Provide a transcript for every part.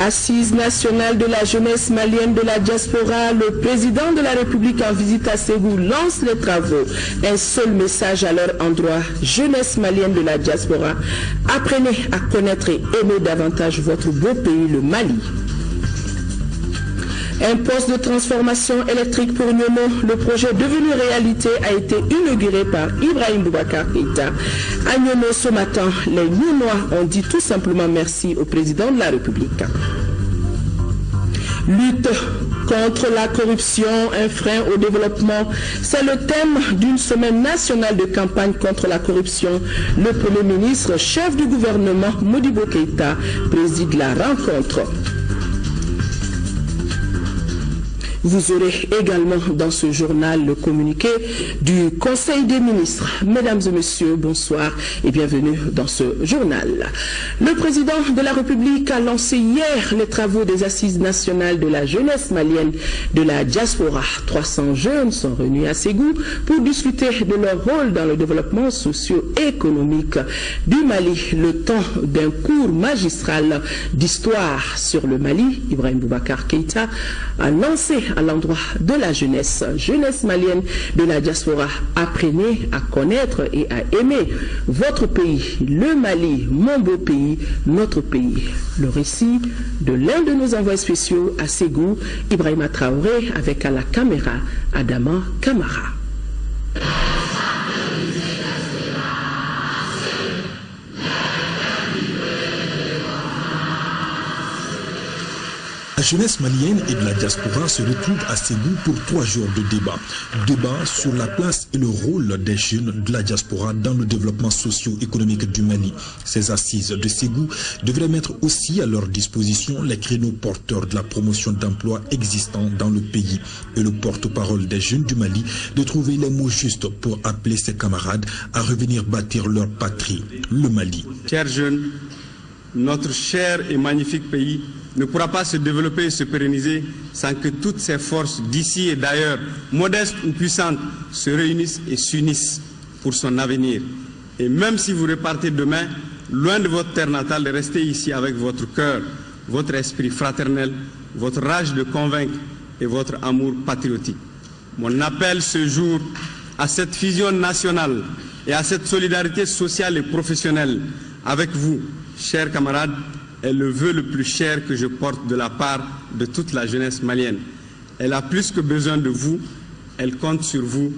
Assise nationale de la jeunesse malienne de la diaspora, le président de la République en visite à Ségou lance les travaux. Un seul message à leur endroit, jeunesse malienne de la diaspora, apprenez à connaître et aimer davantage votre beau pays, le Mali. Un poste de transformation électrique pour Nyomo, le projet devenu réalité a été inauguré par Ibrahim Boubacar Keïta. À Nyomo ce matin, les Nyomois ont dit tout simplement merci au président de la République. Lutte contre la corruption, un frein au développement, c'est le thème d'une semaine nationale de campagne contre la corruption. Le Premier ministre, chef du gouvernement, Modibo Keïta, préside la rencontre. Vous aurez également dans ce journal le communiqué du Conseil des ministres. Mesdames et messieurs, bonsoir et bienvenue dans ce journal. Le président de la République a lancé hier les travaux des assises nationales de la jeunesse malienne de la diaspora. 300 jeunes sont réunis à Ségou pour discuter de leur rôle dans le développement socio-économique du Mali. Le temps d'un cours magistral d'histoire sur le Mali, Ibrahim Boubacar Keïta a lancé à l'endroit de la jeunesse malienne de la diaspora. Apprenez à connaître et à aimer votre pays, le Mali, mon beau pays, notre pays. Le récit de l'un de nos envoyés spéciaux à Ségou, Ibrahima Traoré, avec à la caméra Adama Kamara. La jeunesse malienne et de la diaspora se retrouvent à Ségou pour 3 jours de débat. Débat sur la place et le rôle des jeunes de la diaspora dans le développement socio-économique du Mali. Ces assises de Ségou devraient mettre aussi à leur disposition les créneaux porteurs de la promotion d'emplois existants dans le pays. Et le porte-parole des jeunes du Mali de trouver les mots justes pour appeler ses camarades à revenir bâtir leur patrie, le Mali. Chers jeunes, notre cher et magnifique pays ne pourra pas se développer et se pérenniser sans que toutes ces forces d'ici et d'ailleurs, modestes ou puissantes, se réunissent et s'unissent pour son avenir. Et même si vous repartez demain, loin de votre terre natale, restez ici avec votre cœur, votre esprit fraternel, votre rage de convaincre et votre amour patriotique. Mon appel ce jour à cette fusion nationale et à cette solidarité sociale et professionnelle avec vous, chers camarades, est le vœu le plus cher que je porte de la part de toute la jeunesse malienne. Elle a plus que besoin de vous, elle compte sur vous,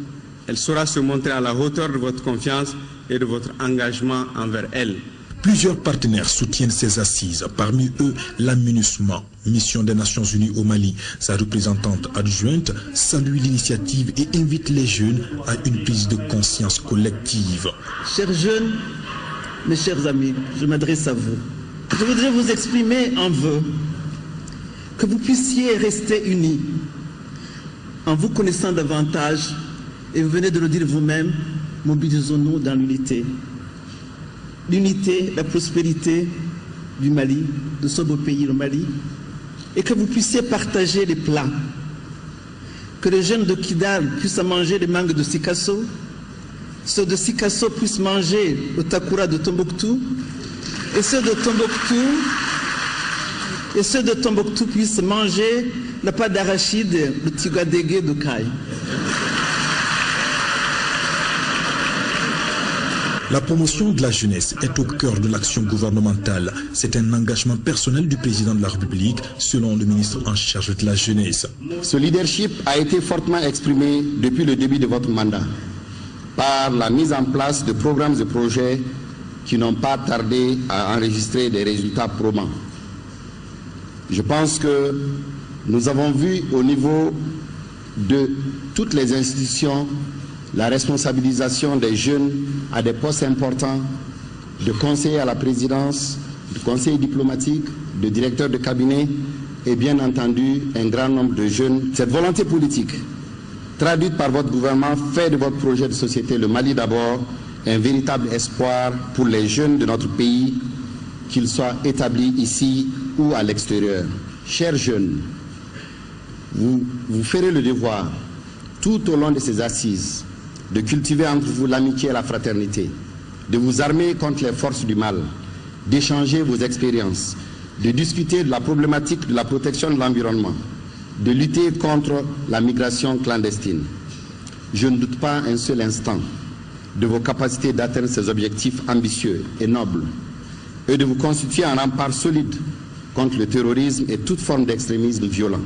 elle saura se montrer à la hauteur de votre confiance et de votre engagement envers elle. Plusieurs partenaires soutiennent ces assises, parmi eux la MINUSMA, Mission des Nations Unies au Mali. Sa représentante adjointe salue l'initiative et invite les jeunes à une prise de conscience collective. Chers jeunes, mes chers amis, je m'adresse à vous. Je voudrais vous exprimer un vœu, que vous puissiez rester unis en vous connaissant davantage, et vous venez de le dire vous-même, mobilisons-nous dans l'unité. L'unité, la prospérité du Mali, de ce beau pays, le Mali, et que vous puissiez partager les plats, que les jeunes de Kidal puissent manger les mangues de Sikasso, ceux de Sikasso puissent manger le takura de Tombouctou, et ceux de Tombouctou puissent manger la pâte d'arachide, le tigadégué de Caille. La promotion de la jeunesse est au cœur de l'action gouvernementale. C'est un engagement personnel du président de la République, selon le ministre en charge de la jeunesse. Ce leadership a été fortement exprimé depuis le début de votre mandat, par la mise en place de programmes et projets qui n'ont pas tardé à enregistrer des résultats probants. Je pense que nous avons vu au niveau de toutes les institutions la responsabilisation des jeunes à des postes importants, de conseiller à la présidence, de conseiller diplomatique, de directeur de cabinet et bien entendu un grand nombre de jeunes. Cette volonté politique, traduite par votre gouvernement, fait de votre projet de société, le Mali d'abord, un véritable espoir pour les jeunes de notre pays, qu'ils soient établis ici ou à l'extérieur. Chers jeunes, vous ferez le devoir, tout au long de ces assises, de cultiver entre vous l'amitié et la fraternité, de vous armer contre les forces du mal, d'échanger vos expériences, de discuter de la problématique de la protection de l'environnement, de lutter contre la migration clandestine. Je ne doute pas un seul instant de vos capacités d'atteindre ces objectifs ambitieux et nobles et de vous constituer un rempart solide contre le terrorisme et toute forme d'extrémisme violent.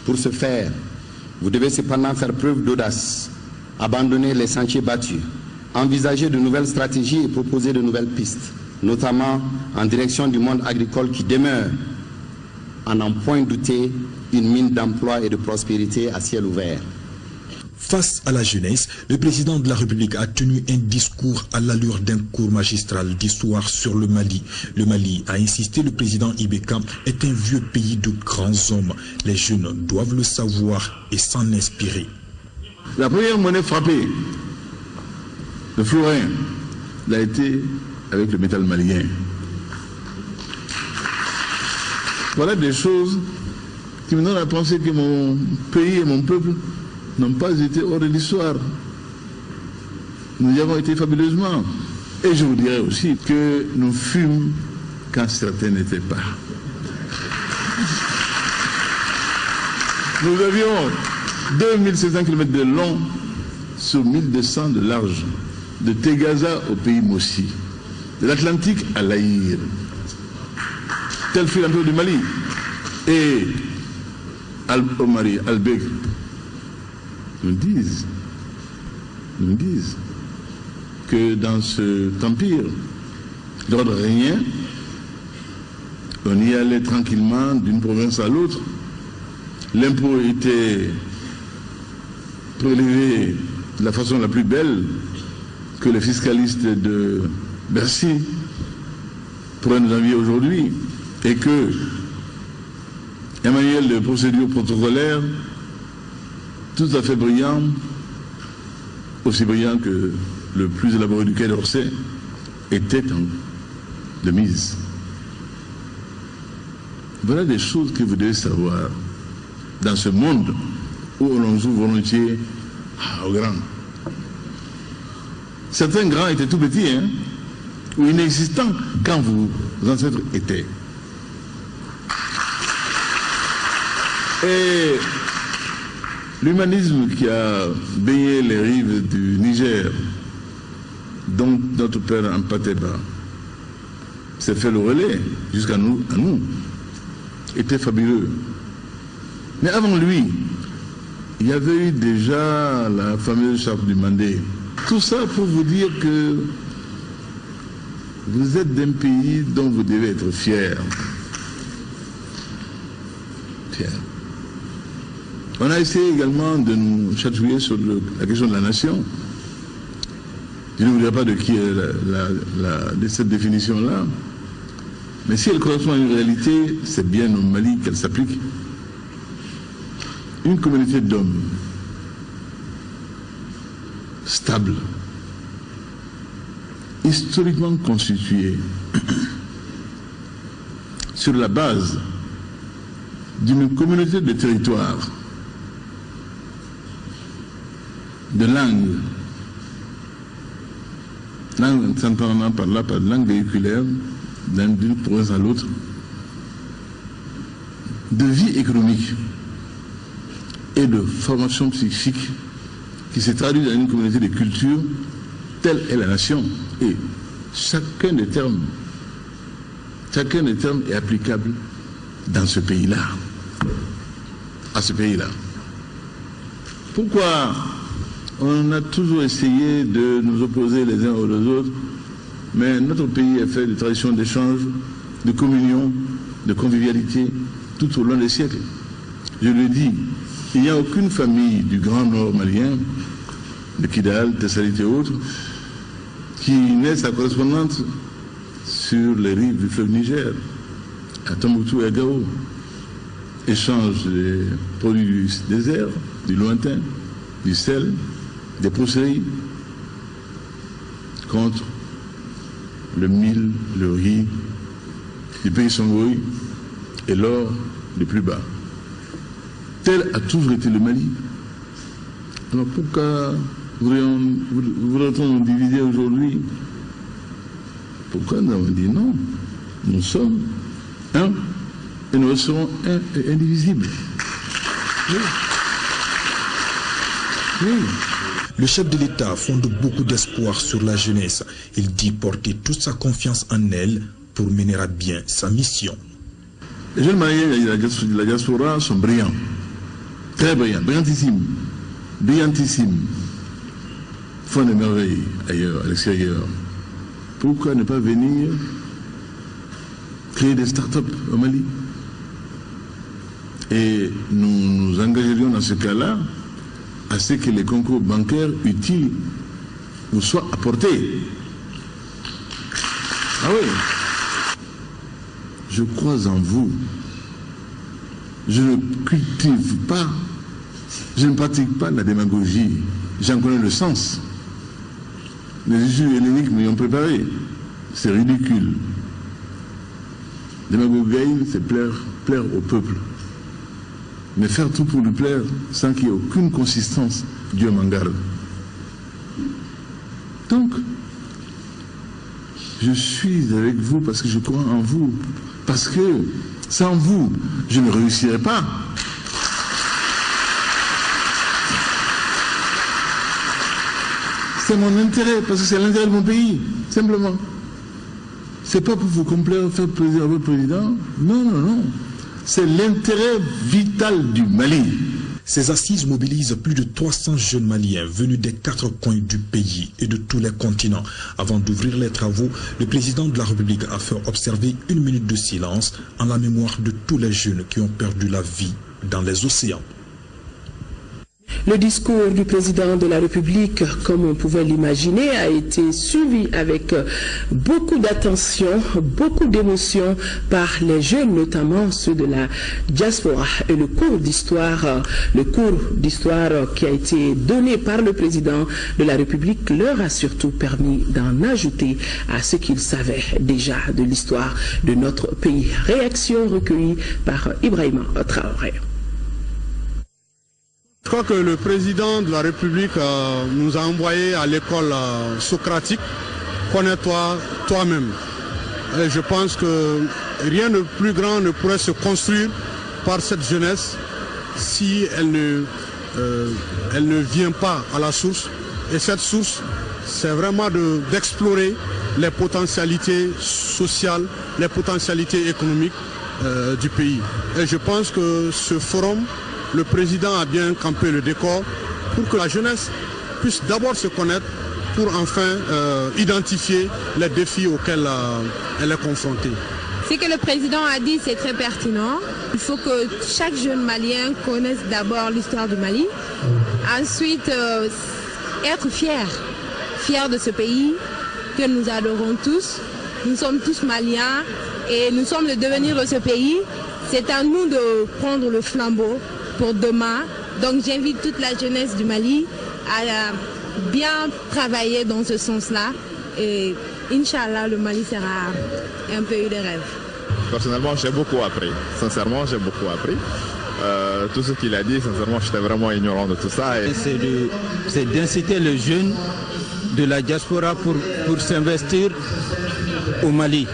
Pour ce faire, vous devez cependant faire preuve d'audace, abandonner les sentiers battus, envisager de nouvelles stratégies et proposer de nouvelles pistes, notamment en direction du monde agricole qui demeure, à n'en point douter, une mine d'emploi et de prospérité à ciel ouvert. Face à la jeunesse, le président de la République a tenu un discours à l'allure d'un cours magistral d'histoire sur le Mali. Le Mali, a insisté le président Ibeka, est un vieux pays de grands hommes. Les jeunes doivent le savoir et s'en inspirer. La première monnaie frappée, le florin, l'a été avec le métal malien. Voilà des choses qui me donnent à penser que mon pays et mon peuple n'ont pas été hors de l'histoire. Nous y avons été fabuleusement. Et je vous dirais aussi que nous fûmes quand certains n'étaient pas. Nous avions 2700 km de long sur 1200 de large, de Tegaza au pays Mossi, de l'Atlantique à l'Aïr. Tel fut l'empire du Mali. Et Al-Omari, Al-Bek, nous disent que dans cet empire, l'ordre régnait, on y allait tranquillement d'une province à l'autre, l'impôt était prélevé de la façon la plus belle que les fiscalistes de Bercy pourraient nous envier aujourd'hui, et que un manuel de procédure protocolaire tout à fait brillant, aussi brillant que le plus élaboré du Quai d'Orsay, était de mise. Voilà des choses que vous devez savoir dans ce monde où l'on joue volontiers aux grands. Certains grands étaient tout petits, hein, ou inexistants quand vos ancêtres étaient. Et l'humanisme qui a baigné les rives du Niger, dont notre père Ampateba s'est fait le relais jusqu'à nous, était fabuleux. Mais avant lui, il y avait eu déjà la fameuse charte du Mandé. Tout ça pour vous dire que vous êtes d'un pays dont vous devez être fiers. Fiers. On a essayé également de nous chatouiller sur la question de la nation. Je ne vous dirai pas de qui est de cette définition-là, mais si elle correspond à une réalité, c'est bien au Mali qu'elle s'applique. Une communauté d'hommes stable, historiquement constituée, sur la base d'une communauté de territoires, de langue s'entendant par là, par langue véhiculaire, d'une province à l'autre, de vie économique et de formation psychique qui s'est traduit dans une communauté de culture, telle est la nation. Et chacun des termes est applicable dans ce pays-là, à ce pays-là. Pourquoi on a toujours essayé de nous opposer les uns aux autres, mais notre pays est fait de traditions d'échange, de communion, de convivialité, tout au long des siècles. Je le dis, il n'y a aucune famille du Grand Nord malien, de Kidal, Tessalit et autres, qui naît sa correspondante sur les rives du fleuve Niger, à Tombouctou et à Gao, échange des produits du désert, du lointain, du sel, des procédés contre le mil, le riz, du pays Songoï et l'or le plus bas. Tel a toujours été le Mali. Alors pourquoi voudrait-on nous diviser aujourd'hui? Pourquoi nous avons dit non? Nous sommes un, et nous resterons un et indivisibles. Oui. Oui. Le chef de l'État fonde beaucoup d'espoir sur la jeunesse. Il dit porter toute sa confiance en elle pour mener à bien sa mission. Les jeunes Maliens de la diaspora sont brillants, très brillants, brillantissimes, brillantissimes. Ils font des merveilles ailleurs, à l'extérieur. Pourquoi ne pas venir créer des start-up au Mali? Et nous nous engagerions dans ce cas-là à ce que les concours bancaires utiles nous soient apportés. Ah oui. Je crois en vous. Je ne cultive pas, je ne pratique pas la démagogie. J'en connais le sens. Les Jésus helléniques m'y ont préparé. C'est ridicule. Démagogie, c'est plaire au peuple. Mais faire tout pour lui plaire sans qu'il n'y ait aucune consistance, Dieu m'en garde. Donc, je suis avec vous parce que je crois en vous. Parce que sans vous, je ne réussirai pas. C'est mon intérêt, parce que c'est l'intérêt de mon pays, simplement. C'est pas pour vous complaire, faire plaisir à votre président. Non, non, non. C'est l'intérêt vital du Mali. Ces assises mobilisent plus de 300 jeunes Maliens venus des 4 coins du pays et de tous les continents. Avant d'ouvrir les travaux, le président de la République a fait observer 1 minute de silence en la mémoire de tous les jeunes qui ont perdu la vie dans les océans. Le discours du président de la République, comme on pouvait l'imaginer, a été suivi avec beaucoup d'attention, beaucoup d'émotion par les jeunes, notamment ceux de la diaspora. Et le cours d'histoire qui a été donné par le président de la République leur a surtout permis d'en ajouter à ce qu'ils savaient déjà de l'histoire de notre pays. Réaction recueillie par Ibrahima Traoré. Je crois que le président de la République nous a envoyé à l'école socratique, connais-toi toi-même. Et je pense que rien de plus grand ne pourrait se construire par cette jeunesse si elle ne vient pas à la source. Et cette source, c'est vraiment d'explorer les potentialités sociales, les potentialités économiques du pays. Et je pense que ce forum, le président a bien campé le décor pour que la jeunesse puisse d'abord se connaître pour enfin identifier les défis auxquels elle est confrontée. Ce que le président a dit, c'est très pertinent. Il faut que chaque jeune Malien connaisse d'abord l'histoire du Mali. Ensuite, être fier de ce pays que nous adorons tous. Nous sommes tous Maliens et nous sommes le devenir de ce pays. C'est à nous de prendre le flambeau pour demain. Donc j'invite toute la jeunesse du Mali à bien travailler dans ce sens-là. Et Inch'Allah, le Mali sera un pays de rêve. Personnellement, j'ai beaucoup appris. Sincèrement, j'ai beaucoup appris. Tout ce qu'il a dit, sincèrement, j'étais vraiment ignorant de tout ça. C'est d'inciter les jeunes de la diaspora pour s'investir au Mali.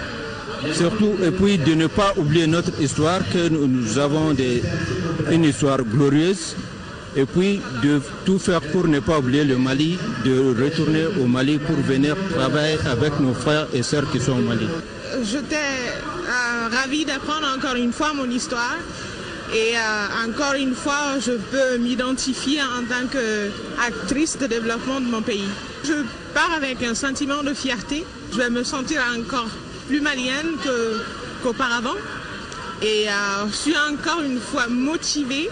Surtout, et puis de ne pas oublier notre histoire, que nous avons une histoire glorieuse, et puis de tout faire pour ne pas oublier le Mali, de retourner au Mali pour venir travailler avec nos frères et sœurs qui sont au Mali. J'étais ravie d'apprendre encore une fois mon histoire, et encore une fois, je peux m'identifier en tant qu'actrice de développement de mon pays. Je pars avec un sentiment de fierté, je vais me sentir encore plus malienne qu'auparavant. Et je suis encore une fois motivée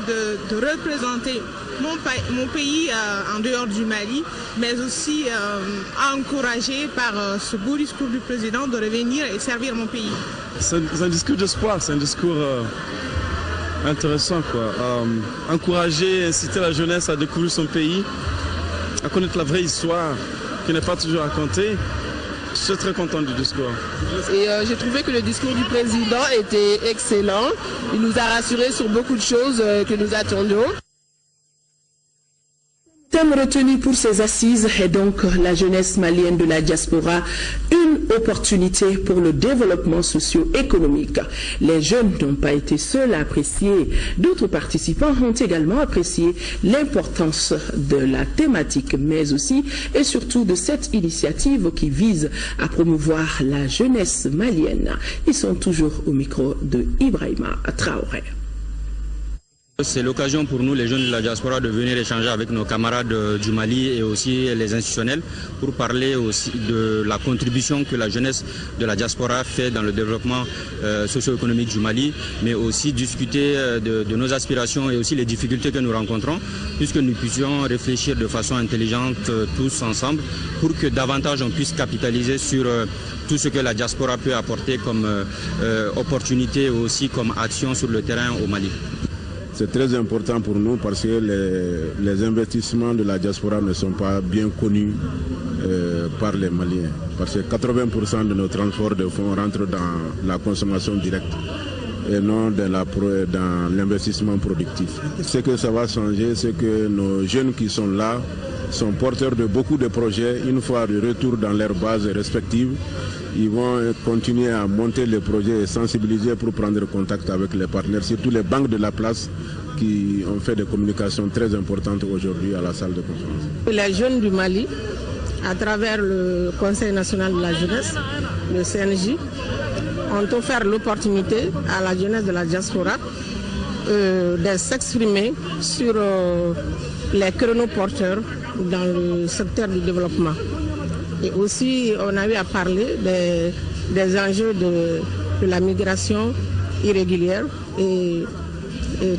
de représenter mon pays en dehors du Mali, mais aussi encouragée par ce beau discours du président de revenir et servir mon pays. C'est un discours d'espoir, c'est un discours intéressant, quoi. Encourager, inciter la jeunesse à découvrir son pays, à connaître la vraie histoire qui n'est pas toujours racontée. Je suis très content du discours. Et j'ai trouvé que le discours du président était excellent. Il nous a rassurés sur beaucoup de choses que nous attendions. Le thème retenu pour ces assises est donc la jeunesse malienne de la diaspora, une une opportunité pour le développement socio-économique. Les jeunes n'ont pas été seuls à apprécier. D'autres participants ont également apprécié l'importance de la thématique, mais aussi et surtout de cette initiative qui vise à promouvoir la jeunesse malienne. Ils sont toujours au micro de Ibrahima Traoré. C'est l'occasion pour nous, les jeunes de la diaspora, de venir échanger avec nos camarades du Mali et aussi les institutionnels pour parler aussi de la contribution que la jeunesse de la diaspora fait dans le développement socio-économique du Mali, mais aussi discuter de nos aspirations et aussi les difficultés que nous rencontrons, puisque nous puissions réfléchir de façon intelligente tous ensemble pour que davantage on puisse capitaliser sur tout ce que la diaspora peut apporter comme opportunité et aussi comme action sur le terrain au Mali. C'est très important pour nous parce que les investissements de la diaspora ne sont pas bien connus par les Maliens. Parce que 80% de nos transports de fonds rentrent dans la consommation directe et non dans l'investissement productif. Ce que ça va changer, c'est que nos jeunes qui sont là sont porteurs de beaucoup de projets. Une fois de retour dans leurs bases respectives, ils vont continuer à monter les projets et sensibiliser pour prendre contact avec les partenaires, surtout les banques de la place qui ont fait des communications très importantes aujourd'hui à la salle de conférence. Les jeunes du Mali, à travers le Conseil national de la jeunesse, le CNJ, ont offert l'opportunité à la jeunesse de la diaspora de s'exprimer sur les créneaux porteurs dans le secteur du développement. Et aussi, on a eu à parler des enjeux de la migration irrégulière et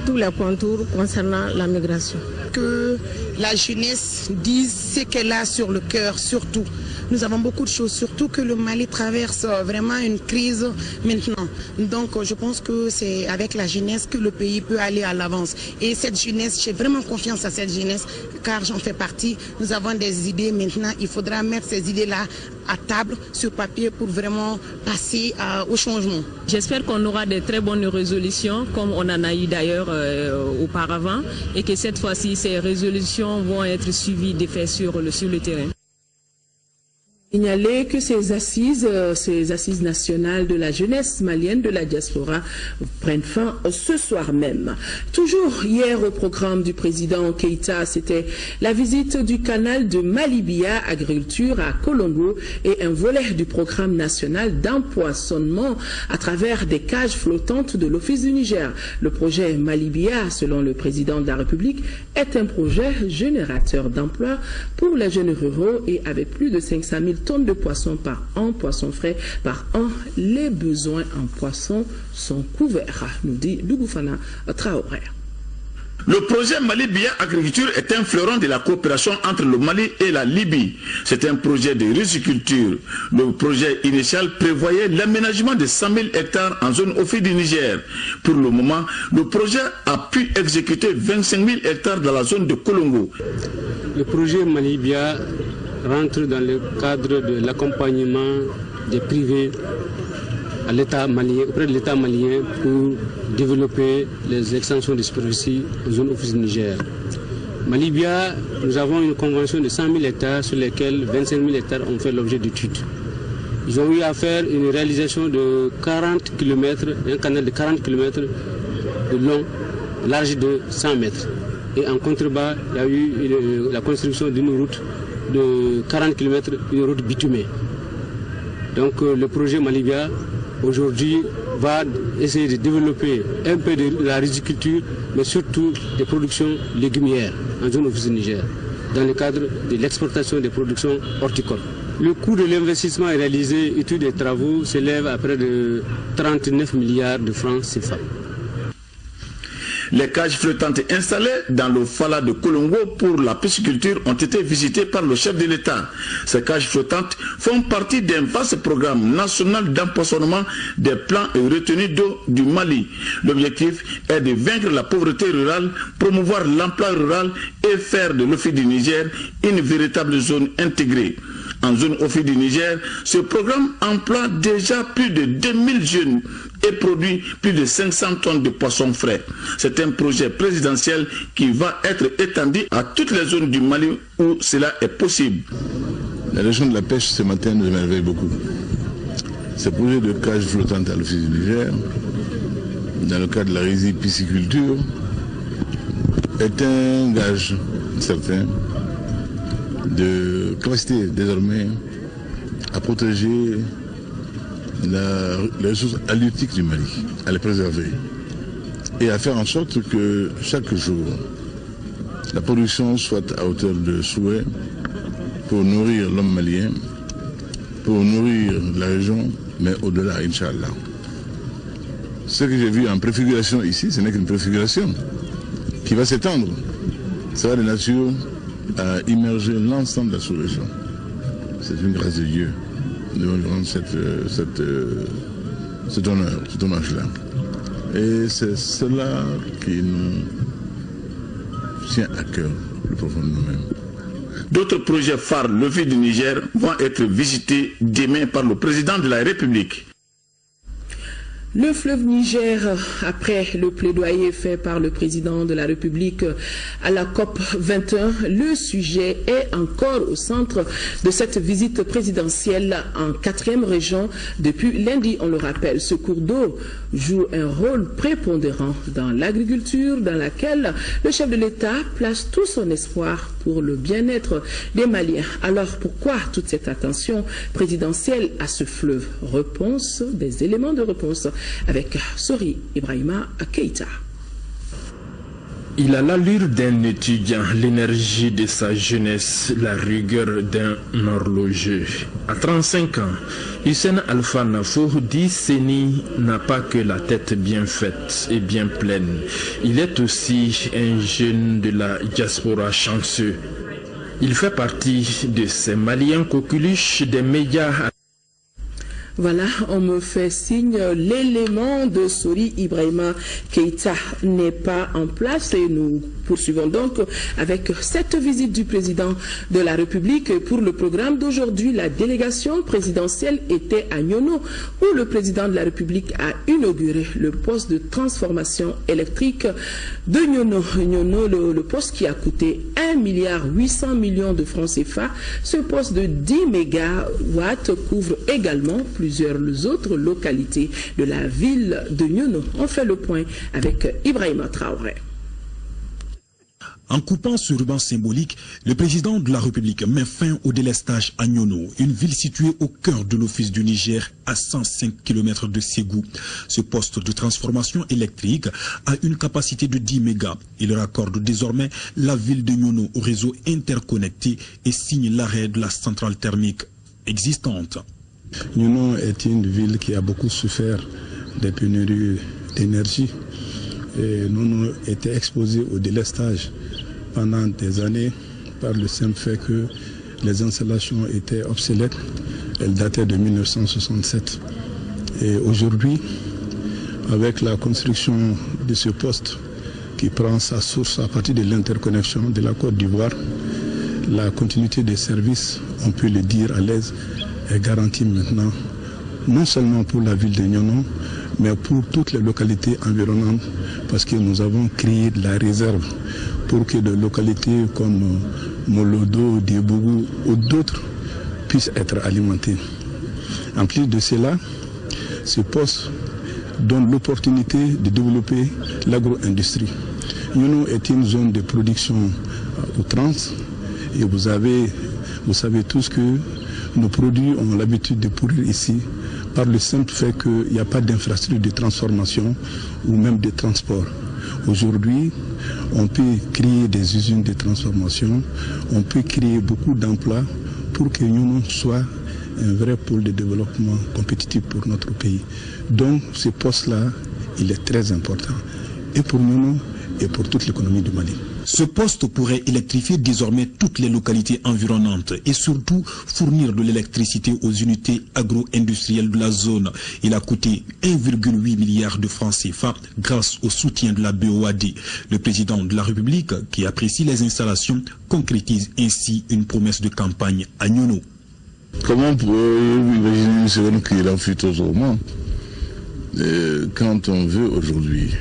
tous les contours concernant la migration. Que la jeunesse dise ce qu'elle a sur le cœur, surtout. Nous avons beaucoup de choses, surtout que le Mali traverse vraiment une crise maintenant. Donc je pense que c'est avec la jeunesse que le pays peut aller à l'avance. Et cette jeunesse, j'ai vraiment confiance à cette jeunesse, car j'en fais partie. Nous avons des idées maintenant, il faudra mettre ces idées-là à table, sur papier, pour vraiment passer au changement. J'espère qu'on aura de très bonnes résolutions, comme on en a eu d'ailleurs auparavant, et que cette fois-ci, ces résolutions vont être suivies d'effets sur le terrain. Signaler que ces assises nationales de la jeunesse malienne de la diaspora prennent fin ce soir même. Toujours hier au programme du président Keïta, c'était la visite du canal de Malibia Agriculture à Colombo et un volet du programme national d'empoisonnement à travers des cages flottantes de l'Office du Niger. Le projet Malibia, selon le président de la République, est un projet générateur d'emplois pour les jeunes ruraux et avec plus de 500 000 tonnes de poissons par an, poissons frais par an. Les besoins en poissons sont couverts, nous dit Dougoufana Traoré. Le projet Malibia Agriculture est un fleuron de la coopération entre le Mali et la Libye. C'est un projet de riziculture. Le projet initial prévoyait l'aménagement de 100 000 hectares en zone Office du Niger. Pour le moment, le projet a pu exécuter 25 000 hectares dans la zone de Colombo. Le projet Malibia rentre dans le cadre de l'accompagnement des privés à l'État malien, auprès de l'État malien pour développer les extensions de superficie en zone Office du Niger. Malibia, nous avons une convention de 100 000 hectares sur lesquels 25 000 hectares ont fait l'objet d'études. Ils ont eu à faire une réalisation de 40 km, un canal de 40 km de long, large de 100 mètres. Et en contrebas, il y a eu la construction d'une route de 40 km, une route bitumée. Donc le projet Malibia aujourd'hui va essayer de développer un peu de la riziculture, mais surtout des productions légumières en zone Office du Niger, dans le cadre de l'exportation des productions horticoles. Le coût de l'investissement réalisé, études et travaux, s'élève à près de 39 milliards de francs CFA. Les cages flottantes installées dans le Fala de Colombo pour la pisciculture ont été visitées par le chef de l'État. Ces cages flottantes font partie d'un vaste programme national d'empoisonnement des plans et retenues d'eau du Mali. L'objectif est de vaincre la pauvreté rurale, promouvoir l'emploi rural et faire de l'Office du Niger une véritable zone intégrée. En zone Office du Niger, ce programme emploie déjà plus de 2000 jeunes et produit plus de 500 tonnes de poissons frais. C'est un projet présidentiel qui va être étendu à toutes les zones du Mali où cela est possible. La région de la pêche ce matin nous émerveille beaucoup. Ce projet de cage flottante à l'Office du Niger, dans le cadre de la riziculture, est un gage certain de capacité désormais à protéger les ressources halieutiques du Mali, à les préserver et à faire en sorte que chaque jour la production soit à hauteur de souhait pour nourrir l'homme malien, pour nourrir la région, mais au-delà, Inch'Allah. Ce que j'ai vu en préfiguration ici, ce n'est qu'une préfiguration qui va s'étendre. Ça va de nature à immerger l'ensemble de la sous-région. C'est une grâce de Dieu. Nous devons lui rendre cet honneur, cet hommage-là. Et c'est cela qui nous tient à cœur, le profond de nous-mêmes. D'autres projets phares levés du Niger vont être visités demain par le président de la République. Le fleuve Niger, après le plaidoyer fait par le président de la République à la COP 21, le sujet est encore au centre de cette visite présidentielle en 4e région depuis lundi, on le rappelle. Ce cours d'eau joue un rôle prépondérant dans l'agriculture dans laquelle le chef de l'État place tout son espoir pour le bien-être des Maliens. Alors pourquoi toute cette attention présidentielle à ce fleuve? Réponse, des éléments de réponse avec Sori Ibrahima Keïta. Il a l'allure d'un étudiant, l'énergie de sa jeunesse, la rigueur d'un horloger. À 35 ans, Hussein Alpha Nafo dit Séni n'a pas que la tête bien faite et bien pleine. Il est aussi un jeune de la diaspora chanceux. Il fait partie de ces Maliens coqueluches des médias. Voilà, on me fait signe, l'élément de Sori Ibrahima Keïta n'est pas en place et nous poursuivons donc avec cette visite du président de la République. Pour le programme d'aujourd'hui, la délégation présidentielle était à Nyono où le président de la République a inauguré le poste de transformation électrique de Nyono. Nyono, le poste qui a coûté 1,8 milliard de francs CFA. Ce poste de 10 mégawatts couvre également plusieurs autres localités de la ville de Nyono. On fait le point avec Ibrahima Traoré. En coupant ce ruban symbolique, le président de la République met fin au délestage à Nyono, une ville située au cœur de l'Office du Niger à 105 km de Ségou. Ce poste de transformation électrique a une capacité de 10 mégas. Il raccorde désormais la ville de Nyono au réseau interconnecté et signe l'arrêt de la centrale thermique existante. Nyono est une ville qui a beaucoup souffert des pénuries d'énergie. Nous avons été exposés au délestage pendant des années par le simple fait que les installations étaient obsolètes. Elles dataient de 1967. Et aujourd'hui, avec la construction de ce poste qui prend sa source à partir de l'interconnexion de la Côte d'Ivoire, la continuité des services, on peut le dire à l'aise, est garantie maintenant, non seulement pour la ville de Nyono, mais pour toutes les localités environnantes, parce que nous avons créé de la réserve pour que des localités comme Molodo, Diebougou ou d'autres puissent être alimentées. En plus de cela, ce poste donne l'opportunité de développer l'agro-industrie. Nyono est une zone de production outrance et vous savez tous que nos produits ont l'habitude de pourrir ici par le simple fait qu'il n'y a pas d'infrastructure de transformation ou même de transport. Aujourd'hui, on peut créer des usines de transformation, on peut créer beaucoup d'emplois pour que Nyono soit un vrai pôle de développement compétitif pour notre pays. Donc ce poste-là, il est très important, et pour Nyono et pour toute l'économie du Mali. Ce poste pourrait électrifier désormais toutes les localités environnantes et surtout fournir de l'électricité aux unités agro-industrielles de la zone. Il a coûté 1,8 milliard de francs CFA grâce au soutien de la BOAD. Le président de la République, qui apprécie les installations, concrétise ainsi une promesse de campagne à Nyono. Comment pouvez-vous imaginer une seconde qu'il en fut autrement quand on veut aujourd'hui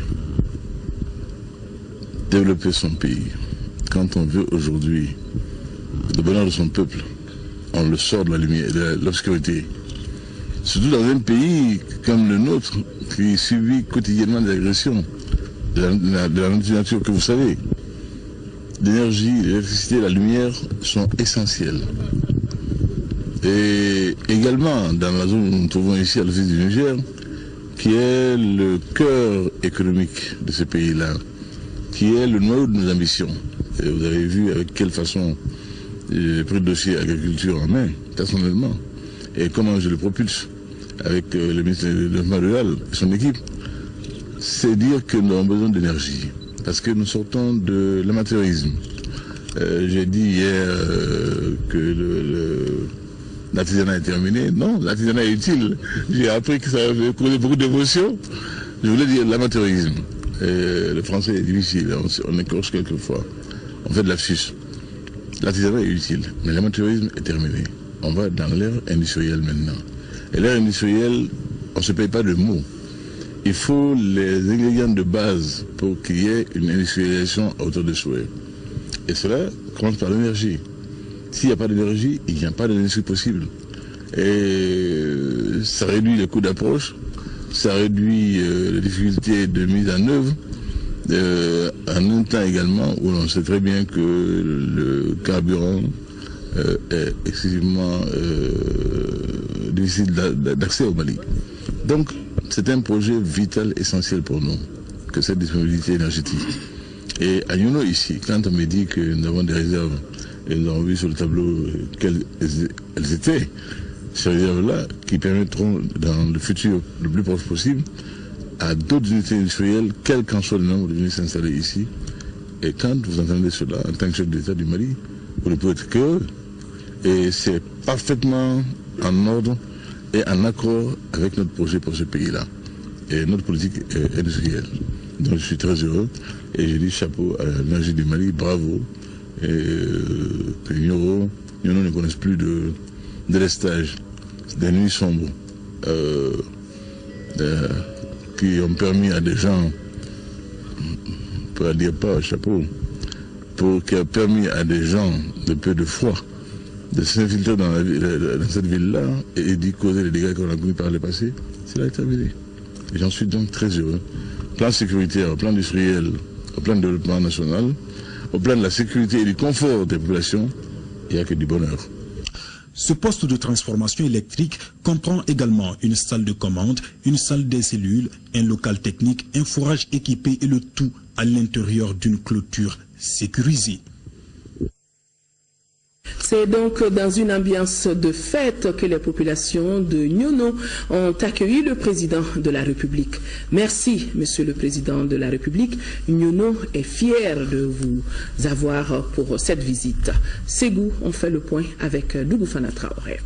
développer son pays, quand on veut aujourd'hui le bonheur de son peuple, on le sort de la lumière, de l'obscurité Surtout dans un pays comme le nôtre, qui subit quotidiennement des agressions de la nature que vous savez. L'énergie, l'électricité, la lumière sont essentielles. Et également, dans la zone où nous nous trouvons ici, à l'office du Niger, qui est le cœur économique de ce pays-là, qui est le noyau de nos ambitions. Et vous avez vu avec quelle façon j'ai pris le dossier agriculture en main, personnellement, et comment je le propulse avec le ministre du Développement rural et son équipe. C'est dire que nous avons besoin d'énergie, parce que nous sortons de l'amateurisme. J'ai dit hier que l'artisanat est terminé. Non, l'artisanat est utile. J'ai appris que ça avait causé beaucoup d'émotions. Je voulais dire l'amateurisme. Le français est difficile, on écorche quelquefois. On fait de l'affiche. L'artisanat est utile, mais l'amateurisme est terminé. On va dans l'ère industrielle maintenant. Et l'ère industrielle, on ne se paye pas de mots. Il faut les ingrédients de base pour qu'il y ait une industrialisation à hauteur de souhait. Et cela commence par l'énergie. S'il n'y a pas d'énergie, il n'y a pas d'industrie possible. Et ça réduit les coûts d'approche, ça réduit les difficultés de mise en œuvre, en un temps également où l'on sait très bien que le carburant est excessivement difficile d'accès au Mali. Donc, c'est un projet vital, essentiel pour nous, que cette disponibilité énergétique. Et à Nyono ici, quand on me dit que nous avons des réserves, et nous avons vu sur le tableau quelles elles étaient, ces réserves-là, qui permettront dans le futur, le plus proche possible, à d'autres unités industrielles, quel qu'en soit le nombre, de venir s'installer ici. Et quand vous entendez cela, en tant que chef d'État du Mali, vous ne pouvez être que et c'est parfaitement en ordre et en accord avec notre projet pour ce pays-là et notre politique industrielle. Donc je suis très heureux et je dis chapeau à l'énergie du Mali, bravo. Et que Nyono ne connaissent plus de délestage, des nuits sombres qui ont permis à des gens, pour dire pas chapeau, qui a permis à des gens de peu de foi de s'infiltrer dans cette ville-là et d'y causer les dégâts qu'on a commis par le passé, cela est terminé. Et j'en suis donc très heureux. Plan sécuritaire, au plan industriel, au plan de développement national, au plan de la sécurité et du confort des populations, il n'y a que du bonheur. Ce poste de transformation électrique comprend également une salle de commande, une salle des cellules, un local technique, un forage équipé et le tout à l'intérieur d'une clôture sécurisée. C'est donc dans une ambiance de fête que les populations de Nyono ont accueilli le président de la République. Merci, Monsieur le Président de la République. Nyono est fier de vous avoir pour cette visite. Ségou, on fait le point avec Dougou Fana Traoré.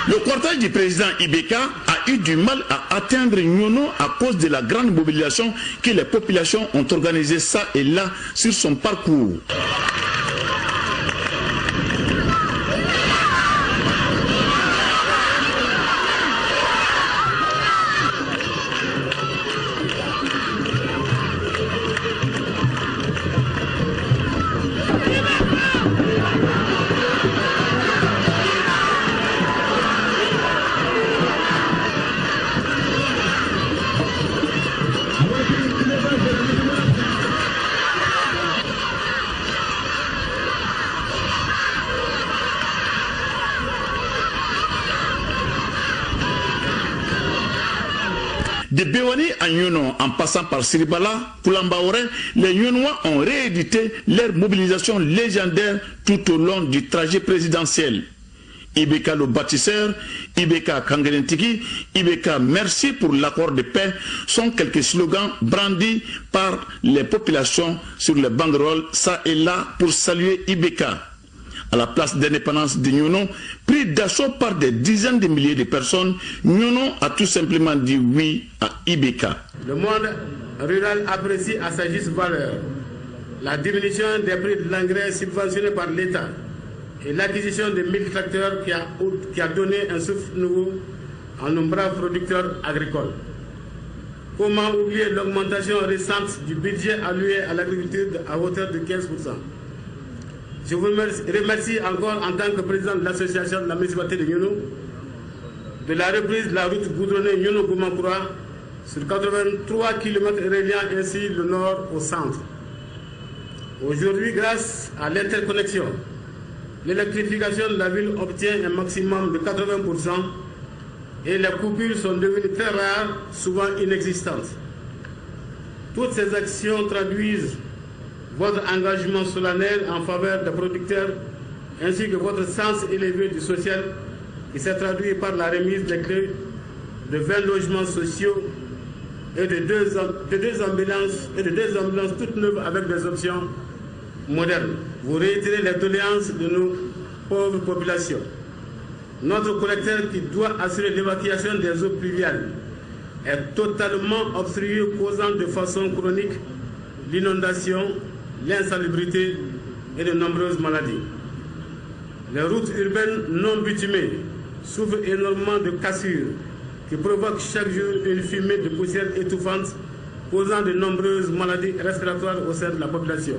Le cortège du président Ibeka a eu du mal à atteindre Nyono à cause de la grande mobilisation que les populations ont organisée ça et là sur son parcours. De Bewani à Nyono, en passant par Siribala, Koulambaoré, les Nyonois ont réédité leur mobilisation légendaire tout au long du trajet présidentiel. Ibeka le bâtisseur, Ibeka Kangelentiki, Ibeka merci pour l'accord de paix sont quelques slogans brandis par les populations sur les banderoles ça et là pour saluer Ibeka. À la place d'indépendance de Nyono, pris d'assaut par des dizaines de milliers de personnes, Nyono a tout simplement dit oui à Ibeka. Le monde rural apprécie à sa juste valeur la diminution des prix de l'engrais subventionné par l'État et l'acquisition de 1000 tracteurs qui a donné un souffle nouveau à nos braves producteurs agricoles. Comment oublier l'augmentation récente du budget alloué à l'agriculture à hauteur de 15%. Je vous remercie encore en tant que président de l'association de la municipalité de Nyono de la reprise de la route goudronnée Nyono-Goumakoura sur 83 km reliant ainsi le nord au centre. Aujourd'hui, grâce à l'interconnexion, l'électrification de la ville obtient un maximum de 80% et les coupures sont devenues très rares, souvent inexistantes. Toutes ces actions traduisent votre engagement solennel en faveur des producteurs ainsi que votre sens élevé du social qui s'est traduit par la remise des clés de 20 logements sociaux et de deux ambulances toutes neuves avec des options modernes. Vous réitérez les doléances de nos pauvres populations. Notre collecteur qui doit assurer l'évacuation des eaux pluviales est totalement obstrué, causant de façon chronique l'inondation, l'insalubrité et de nombreuses maladies. Les routes urbaines non bitumées souffrent énormément de cassures qui provoquent chaque jour une fumée de poussière étouffante, causant de nombreuses maladies respiratoires au sein de la population.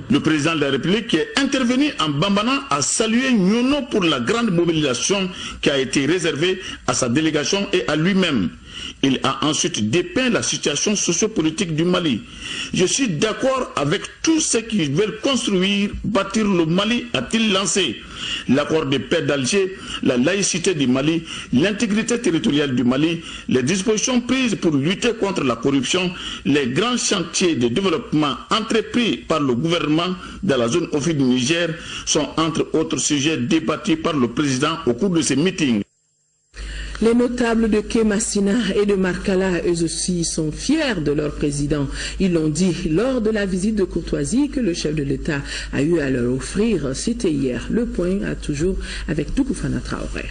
Le président de la République qui est intervenu en Bambana a salué Nyono pour la grande mobilisation qui a été réservée à sa délégation et à lui-même. Il a ensuite dépeint la situation sociopolitique du Mali. Je suis d'accord avec tous ceux qui veulent construire, bâtir le Mali, a-t-il lancé. L'accord de paix d'Alger, la laïcité du Mali, l'intégrité territoriale du Mali, les dispositions prises pour lutter contre la corruption, les grands chantiers de développement entrepris par le gouvernement dans la zone Ofi du Niger sont entre autres sujets débattus par le président au cours de ces meetings. Les notables de Kémassina et de Markala, eux aussi, sont fiers de leur président. Ils l'ont dit lors de la visite de courtoisie que le chef de l'État a eu à leur offrir. C'était hier. Le point a toujours avec Toukoufana Traoré.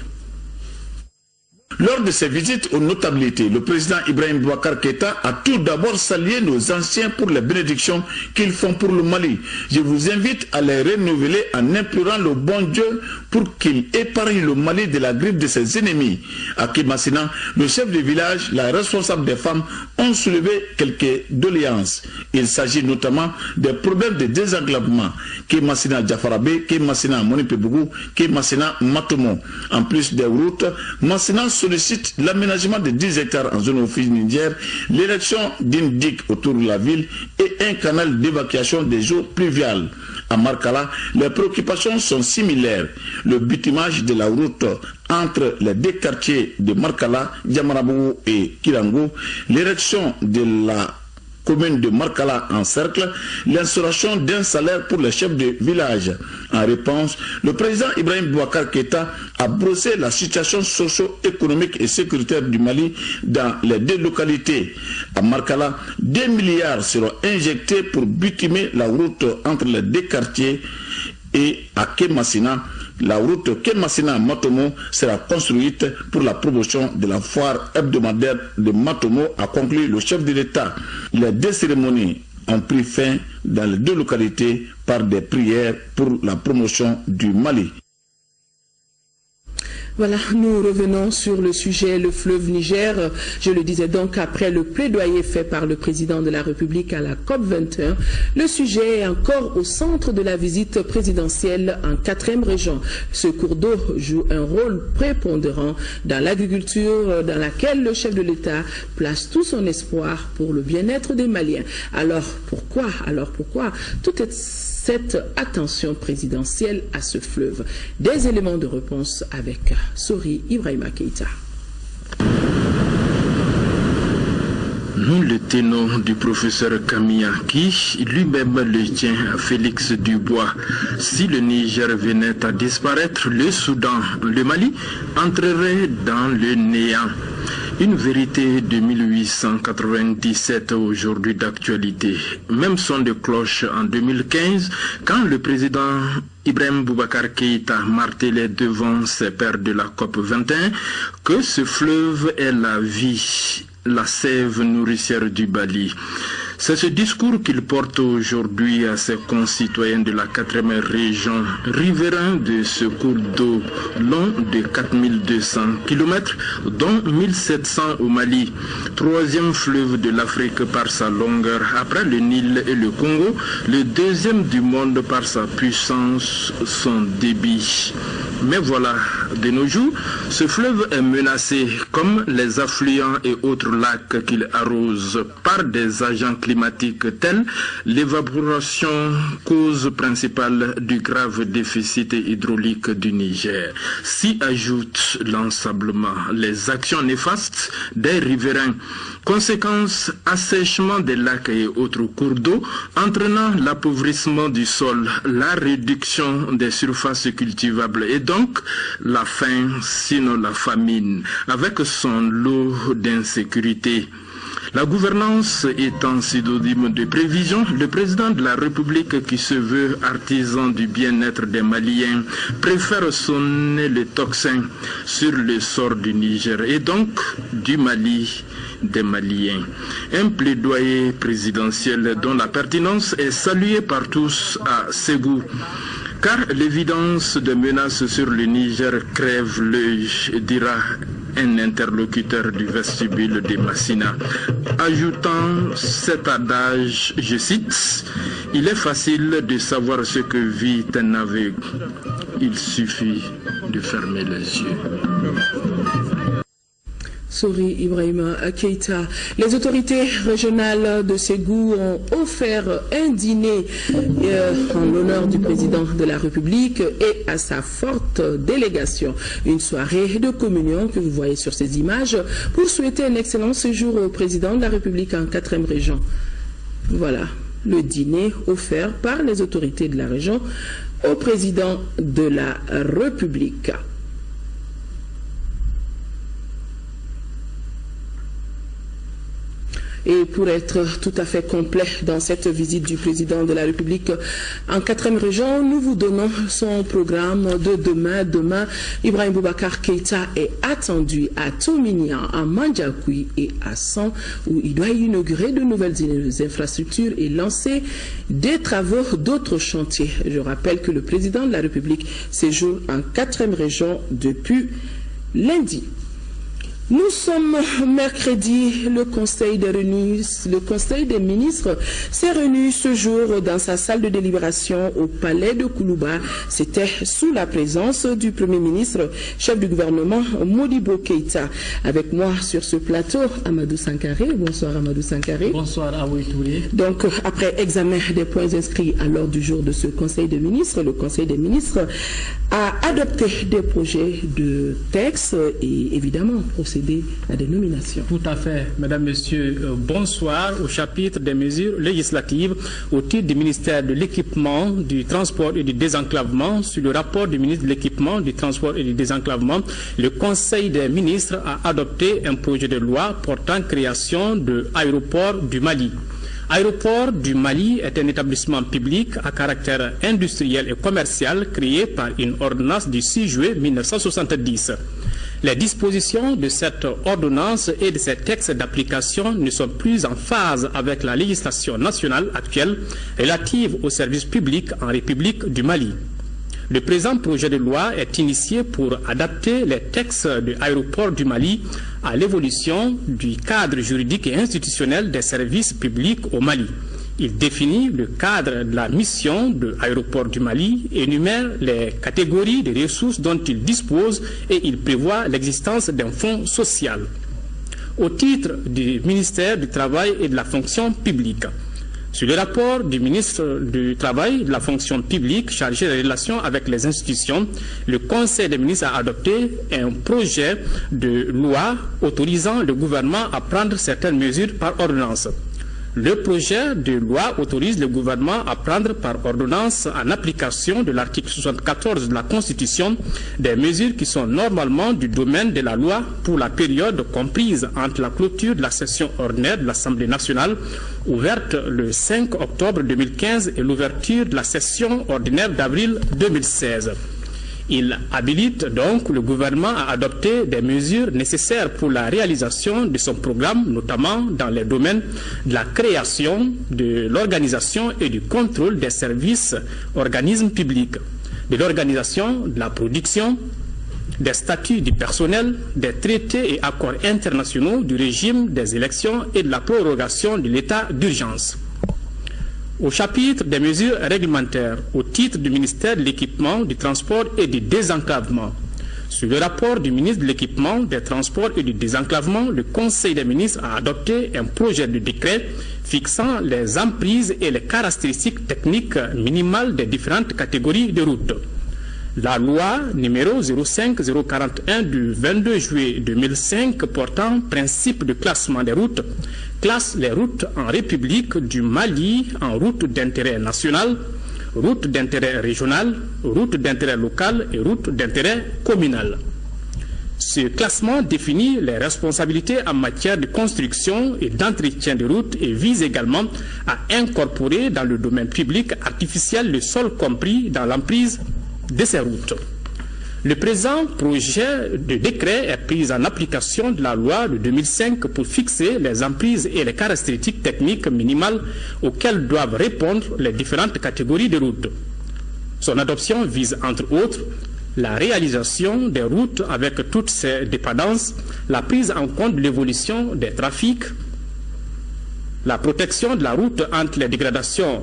Lors de ses visites aux notabilités, le président Ibrahim Boubacar Keïta a tout d'abord salué nos anciens pour les bénédictions qu'ils font pour le Mali. Je vous invite à les renouveler en implorant le bon Dieu pour qu'il épargne le Mali de la griffe de ses ennemis. À Kémassina, le chef de village, la responsable des femmes ont soulevé quelques doléances. Il s'agit notamment des problèmes de désenclavement. Kémassina Djafarabé, Kémassina Monipebougou, Kémassina Matomo. En plus des routes, Massina sollicite l'aménagement de 10 hectares en zone Ofi Niger, l'érection d'une digue autour de la ville et un canal d'évacuation des eaux pluviales. À Markala, les préoccupations sont similaires. Le bitumage de la route entre les deux quartiers de Markala, Diamarabou et Kirango, l'érection de la commune de Markala en cercle, l'instauration d'un salaire pour les chefs de village. En réponse, le président Ibrahim Boubacar Keïta a brossé la situation socio-économique et sécuritaire du Mali dans les deux localités. À Markala, 2 milliards seront injectés pour bitumer la route entre les deux quartiers et à Kémassina, la route Kémassina-Matomo sera construite pour la promotion de la foire hebdomadaire de Matomo, a conclu le chef de l'État. Les deux cérémonies ont pris fin dans les deux localités par des prières pour la promotion du Mali. Voilà, nous revenons sur le sujet, le fleuve Niger. Je le disais donc, après le plaidoyer fait par le président de la République à la COP21, le sujet est encore au centre de la visite présidentielle en 4e région. Ce cours d'eau joue un rôle prépondérant dans l'agriculture, dans laquelle le chef de l'État place tout son espoir pour le bien-être des Maliens. Alors pourquoi toute cette attention présidentielle à ce fleuve? Des éléments de réponse avec Sori Ibrahima Keïta. Nous le tenons du professeur Kamia qui lui-même le tient à Félix Dubois. Si le Niger venait à disparaître, le Soudan, le Mali entrerait dans le néant. Une vérité de 1897 aujourd'hui d'actualité. Même son de cloche en 2015 quand le président Ibrahim Boubacar Keïta martelait devant ses pairs de la COP21 que ce fleuve est la vie, la sève nourricière du Mali. C'est ce discours qu'il porte aujourd'hui à ses concitoyens de la 4e région, riverains de ce cours d'eau long de 4200 km, dont 1700 au Mali. 3e fleuve de l'Afrique par sa longueur, après le Nil et le Congo, le 2e du monde par sa puissance, son débit. Mais voilà, de nos jours, ce fleuve est menacé, comme les affluents et autres lacs qu'il arrose, par des agents climatiques tels l'évaporation, cause principale du grave déficit hydraulique du Niger. S'y ajoute l'ensablement, les actions néfastes des riverains, conséquence assèchement des lacs et autres cours d'eau, entraînant l'appauvrissement du sol, la réduction des surfaces cultivables et donc la faim, sinon la famine, avec son lot d'insécurité. La gouvernance étant synonyme de prévision, le président de la République, qui se veut artisan du bien-être des Maliens, préfère sonner le tocsin sur le sort du Niger et donc du Mali, des Maliens. Un plaidoyer présidentiel dont la pertinence est saluée par tous à Ségou. Car l'évidence des menaces sur le Niger crève l'œil, dira un interlocuteur du vestibule de Massina, ajoutant cet adage, je cite, « Il est facile de savoir ce que vit un aveugle, il suffit de fermer les yeux. » Sori Ibrahima Keïta. Les autorités régionales de Ségou ont offert un dîner en l'honneur du président de la République et à sa forte délégation. Une soirée de communion que vous voyez sur ces images pour souhaiter un excellent séjour au président de la République en 4e région. Voilà le dîner offert par les autorités de la région au président de la République. Et pour être tout à fait complet dans cette visite du président de la République en 4e région, nous vous donnons son programme de demain. Demain, Ibrahim Boubacar Keïta est attendu à Tominian, à Mandjakoui et à San, où il doit inaugurer de nouvelles infrastructures et lancer des travaux d'autres chantiers. Je rappelle que le président de la République séjourne en 4e région depuis lundi. Nous sommes mercredi, le Conseil des ministres s'est réuni ce jour dans sa salle de délibération au palais de Koulouba. C'était sous la présence du Premier ministre, chef du gouvernement, Modibo Keïta. Avec moi sur ce plateau, Amadou Sankaré. Bonsoir Amadou Sankaré. Bonsoir à vous tous. Donc, après examen des points inscrits à l'ordre du jour de ce Conseil des ministres, le Conseil des ministres a adopté des projets de texte et évidemment procédé à des nominations. Tout à fait, mesdames, messieurs, bonsoir. Au chapitre des mesures législatives au titre du ministère de l'équipement, du transport et du désenclavement, sur le rapport du ministre de l'équipement, du transport et du désenclavement, le Conseil des ministres a adopté un projet de loi portant création de l'aéroport du Mali. Aéroport du Mali est un établissement public à caractère industriel et commercial créé par une ordonnance du 6 juillet 1970. Les dispositions de cette ordonnance et de ces textes d'application ne sont plus en phase avec la législation nationale actuelle relative aux services publics en République du Mali. Le présent projet de loi est initié pour adapter les textes de l'aéroport du Mali à l'évolution du cadre juridique et institutionnel des services publics au Mali. Il définit le cadre de la mission de l'aéroport du Mali, énumère les catégories de ressources dont il dispose et il prévoit l'existence d'un fonds social. Au titre du ministère du Travail et de la fonction publique, sur le rapport du ministre du Travail et de la fonction publique chargé des relations avec les institutions, le Conseil des ministres a adopté un projet de loi autorisant le gouvernement à prendre certaines mesures par ordonnance. Le projet de loi autorise le gouvernement à prendre par ordonnance, en application de l'article 74 de la Constitution, des mesures qui sont normalement du domaine de la loi pour la période comprise entre la clôture de la session ordinaire de l'Assemblée nationale, ouverte le 5 octobre 2015, et l'ouverture de la session ordinaire d'avril 2016. Il habilite donc le gouvernement à adopter des mesures nécessaires pour la réalisation de son programme, notamment dans les domaines de la création, de l'organisation et du contrôle des services, organismes publics, de l'organisation de la production, des statuts du personnel, des traités et accords internationaux, du régime des élections et de la prorogation de l'état d'urgence. Au chapitre des mesures réglementaires, au titre du ministère de l'Équipement, du Transport et du Désenclavement, sur le rapport du ministre de l'Équipement, des Transports et du Désenclavement, le Conseil des ministres a adopté un projet de décret fixant les emprises et les caractéristiques techniques minimales des différentes catégories de routes. La loi numéro 05041 du 22 juillet 2005 portant principe de classement des routes classe les routes en République du Mali en routes d'intérêt national, routes d'intérêt régional, routes d'intérêt local et routes d'intérêt communal. Ce classement définit les responsabilités en matière de construction et d'entretien de routes et vise également à incorporer dans le domaine public artificiel le sol compris dans l'emprise de ces routes. Le présent projet de décret est pris en application de la loi de 2005 pour fixer les emprises et les caractéristiques techniques minimales auxquelles doivent répondre les différentes catégories de routes. Son adoption vise entre autres la réalisation des routes avec toutes ses dépendances, la prise en compte de l'évolution des trafics, la protection de la route entre les dégradations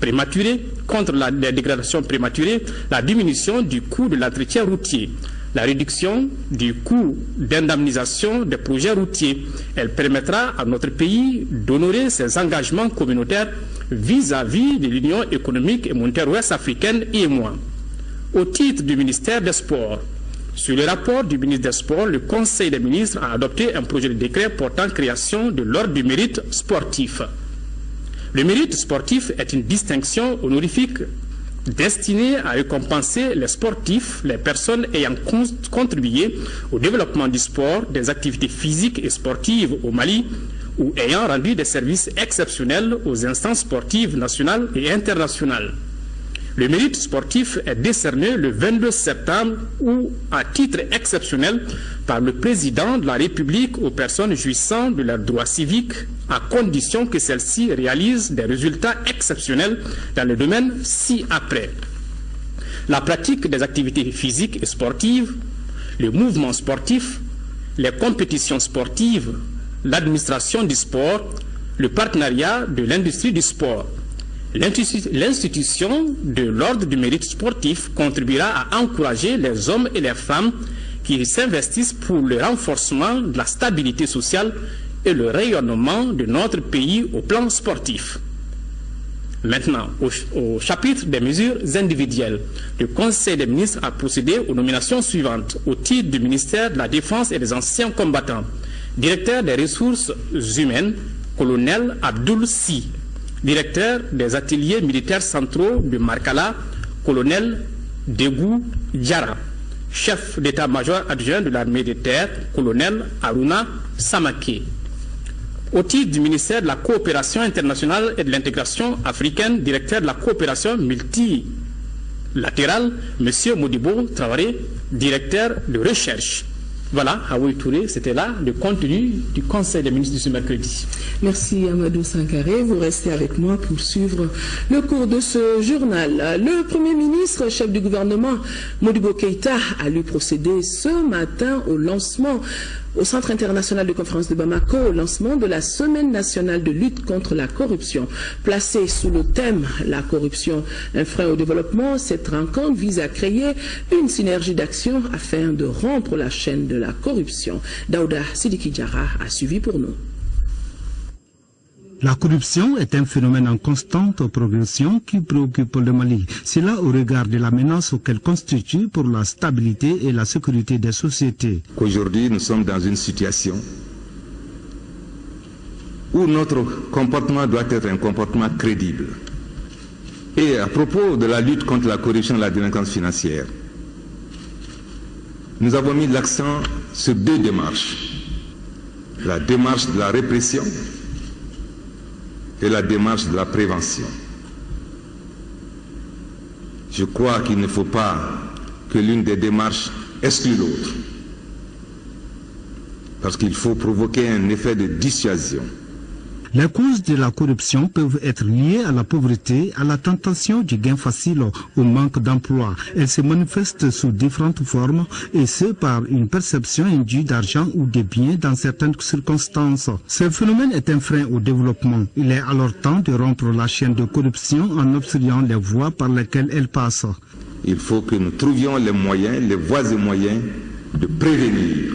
prématurées, contre les dégradations prématurées, la diminution du coût de l'entretien routier, la réduction du coût d'indemnisation des projets routiers. Elle permettra à notre pays d'honorer ses engagements communautaires vis-à-vis de l'Union économique et monétaire ouest-africaine (UEMOA). Au titre du ministère des Sports, sur le rapport du ministre des Sports, le Conseil des ministres a adopté un projet de décret portant création de l'ordre du mérite sportif. Le mérite sportif est une distinction honorifique destinée à récompenser les sportifs, les personnes ayant contribué au développement du sport, des activités physiques et sportives au Mali ou ayant rendu des services exceptionnels aux instances sportives nationales et internationales. Le mérite sportif est décerné le 22 septembre ou à titre exceptionnel par le président de la République aux personnes jouissant de leurs droits civiques à condition que celles-ci réalisent des résultats exceptionnels dans le domaine ci-après. La pratique des activités physiques et sportives, le mouvement sportif, les compétitions sportives, l'administration du sport, le partenariat de l'industrie du sport. L'institution de l'ordre du mérite sportif contribuera à encourager les hommes et les femmes qui s'investissent pour le renforcement de la stabilité sociale et le rayonnement de notre pays au plan sportif. Maintenant, au chapitre des mesures individuelles, le Conseil des ministres a procédé aux nominations suivantes au titre du ministère de la Défense et des anciens combattants. Directeur des ressources humaines, colonel Abdoul Si. Directeur des ateliers militaires centraux de Markala, colonel Degou Diara. Chef d'état-major adjoint de l'armée de terre, colonel Aruna Samake. Au titre du ministère de la coopération internationale et de l'intégration africaine, directeur de la coopération multilatérale, M. Modibo Traoré, directeur de recherche. Voilà, Haoui Touré, c'était là le contenu du Conseil des ministres de ce mercredi. Merci Amadou Sankaré. Vous restez avec moi pour suivre le cours de ce journal. Le Premier ministre, chef du gouvernement, Modibo Keïta, a lui procédé ce matin au lancement au Centre international de conférence de Bamako, au lancement de la Semaine nationale de lutte contre la corruption. Placée sous le thème « La corruption, un frein au développement », cette rencontre vise à créer une synergie d'action afin de rompre la chaîne de la corruption. Daouda Sidiki Diarra a suivi pour nous. La corruption est un phénomène en constante progression qui préoccupe le Mali. C'est là au regard de la menace qu'elle constitue pour la stabilité et la sécurité des sociétés. Aujourd'hui, nous sommes dans une situation où notre comportement doit être un comportement crédible. Et à propos de la lutte contre la corruption et la délinquance financière, nous avons mis l'accent sur deux démarches. La démarche de la répression et la démarche de la prévention. Je crois qu'il ne faut pas que l'une des démarches exclue l'autre, parce qu'il faut provoquer un effet de dissuasion. Les causes de la corruption peuvent être liées à la pauvreté, à la tentation du gain facile, au manque d'emploi. Elle se manifeste sous différentes formes et ce par une perception indue d'argent ou de biens dans certaines circonstances. Ce phénomène est un frein au développement. Il est alors temps de rompre la chaîne de corruption en obstruant les voies par lesquelles elle passe. Il faut que nous trouvions les moyens, les voies et moyens de prévenir.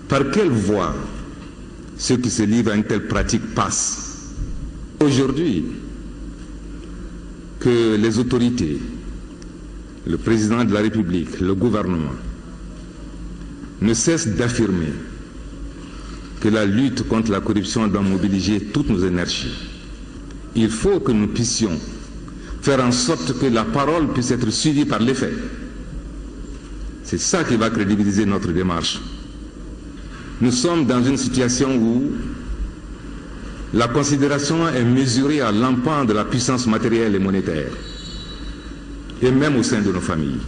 Par quelle voie ceux qui se livrent à une telle pratique passent? Aujourd'hui, que les autorités, le président de la République, le gouvernement, ne cessent d'affirmer que la lutte contre la corruption doit mobiliser toutes nos énergies. Il faut que nous puissions faire en sorte que la parole puisse être suivie par les faits. C'est ça qui va crédibiliser notre démarche. Nous sommes dans une situation où la considération est mesurée à l'emprunt de la puissance matérielle et monétaire, et même au sein de nos familles.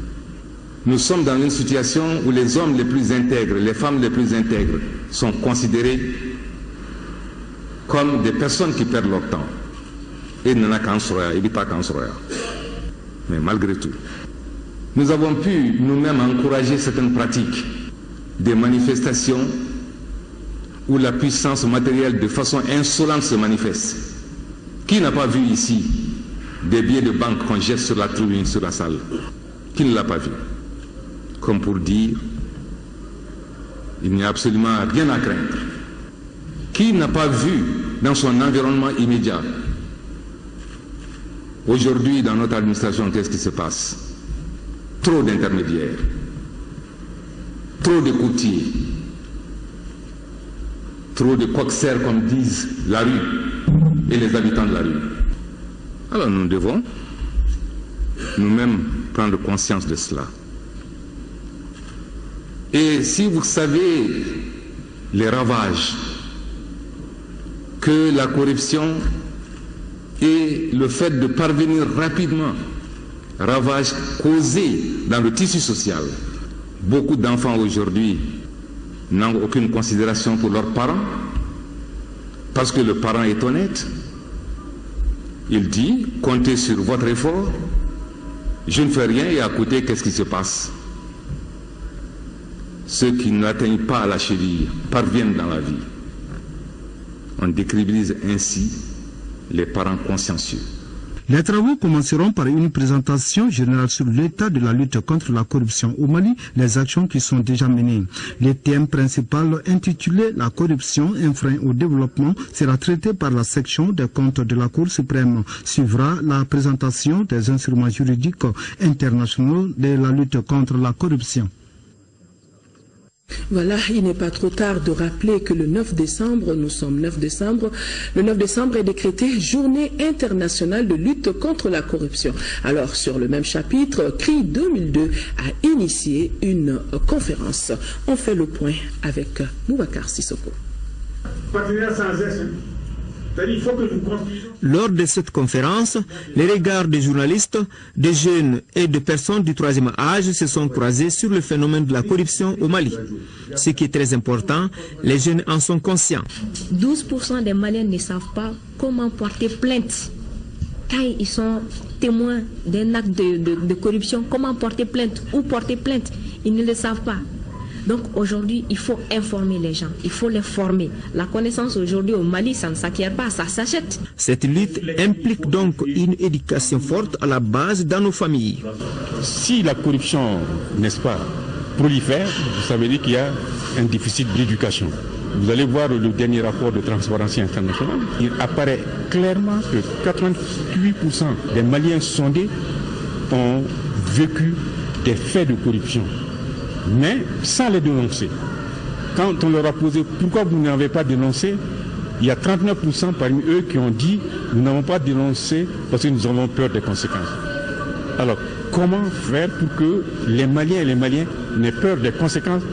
Nous sommes dans une situation où les hommes les plus intègres, les femmes les plus intègres sont considérés comme des personnes qui perdent leur temps. Et n'en a qu'un soya, il n'y a pas qu'un soya. Mais malgré tout, nous avons pu nous-mêmes encourager certaines pratiques, des manifestations où la puissance matérielle de façon insolente se manifeste. Qui n'a pas vu ici des billets de banque qu'on jette sur la tribune, sur la salle? Qui ne l'a pas vu? Comme pour dire, il n'y a absolument rien à craindre. Qui n'a pas vu dans son environnement immédiat? Aujourd'hui, dans notre administration, qu'est-ce qui se passe? Trop d'intermédiaires, trop de courtiers, trop de coxers, comme disent la rue et les habitants de la rue. Alors nous devons nous-mêmes prendre conscience de cela. Et si vous savez les ravages que la corruption et le fait de parvenir rapidement, ravages causés dans le tissu social, beaucoup d'enfants aujourd'hui n'ont aucune considération pour leurs parents, parce que le parent est honnête. Il dit, comptez sur votre effort, je ne fais rien et à côté, qu'est-ce qui se passe? Ceux qui n'atteignent pas à la cheville parviennent dans la vie. On décrédibilise ainsi les parents consciencieux. Les travaux commenceront par une présentation générale sur l'état de la lutte contre la corruption au Mali, les actions qui sont déjà menées. Le thème principal intitulé « La corruption, un frein au développement » sera traité par la section des comptes de la Cour suprême. Suivra la présentation des instruments juridiques internationaux de la lutte contre la corruption. Voilà, il n'est pas trop tard de rappeler que le 9 décembre, nous sommes 9 décembre, le 9 décembre est décrété Journée internationale de lutte contre la corruption. Alors, sur le même chapitre, CRI 2002 a initié une conférence. On fait le point avec Boubacar Sissoko. Partenaire sans cesse. Il faut que nous construisons. Lors de cette conférence, les regards des journalistes, des jeunes et de personnes du troisième âge se sont croisés sur le phénomène de la corruption au Mali. Ce qui est très important, les jeunes en sont conscients. 12% des Maliens ne savent pas comment porter plainte. Quand ils sont témoins d'un acte de corruption, comment porter plainte, où porter plainte, ils ne le savent pas. Donc aujourd'hui, il faut informer les gens, il faut les former. La connaissance aujourd'hui au Mali, ça ne s'acquiert pas, ça s'achète. Cette lutte implique donc une éducation forte à la base dans nos familles. Si la corruption, n'est-ce pas, prolifère, ça veut dire qu'il y a un déficit d'éducation. Vous allez voir le dernier rapport de Transparency International, il apparaît clairement que 88% des Maliens sondés ont vécu des faits de corruption, mais sans les dénoncer. Quand on leur a posé pourquoi vous n'avez pas dénoncé, il y a 39% parmi eux qui ont dit nous n'avons pas dénoncé parce que nous avons peur des conséquences. Alors, comment faire pour que les Maliens et les Maliens n'aient peur des conséquences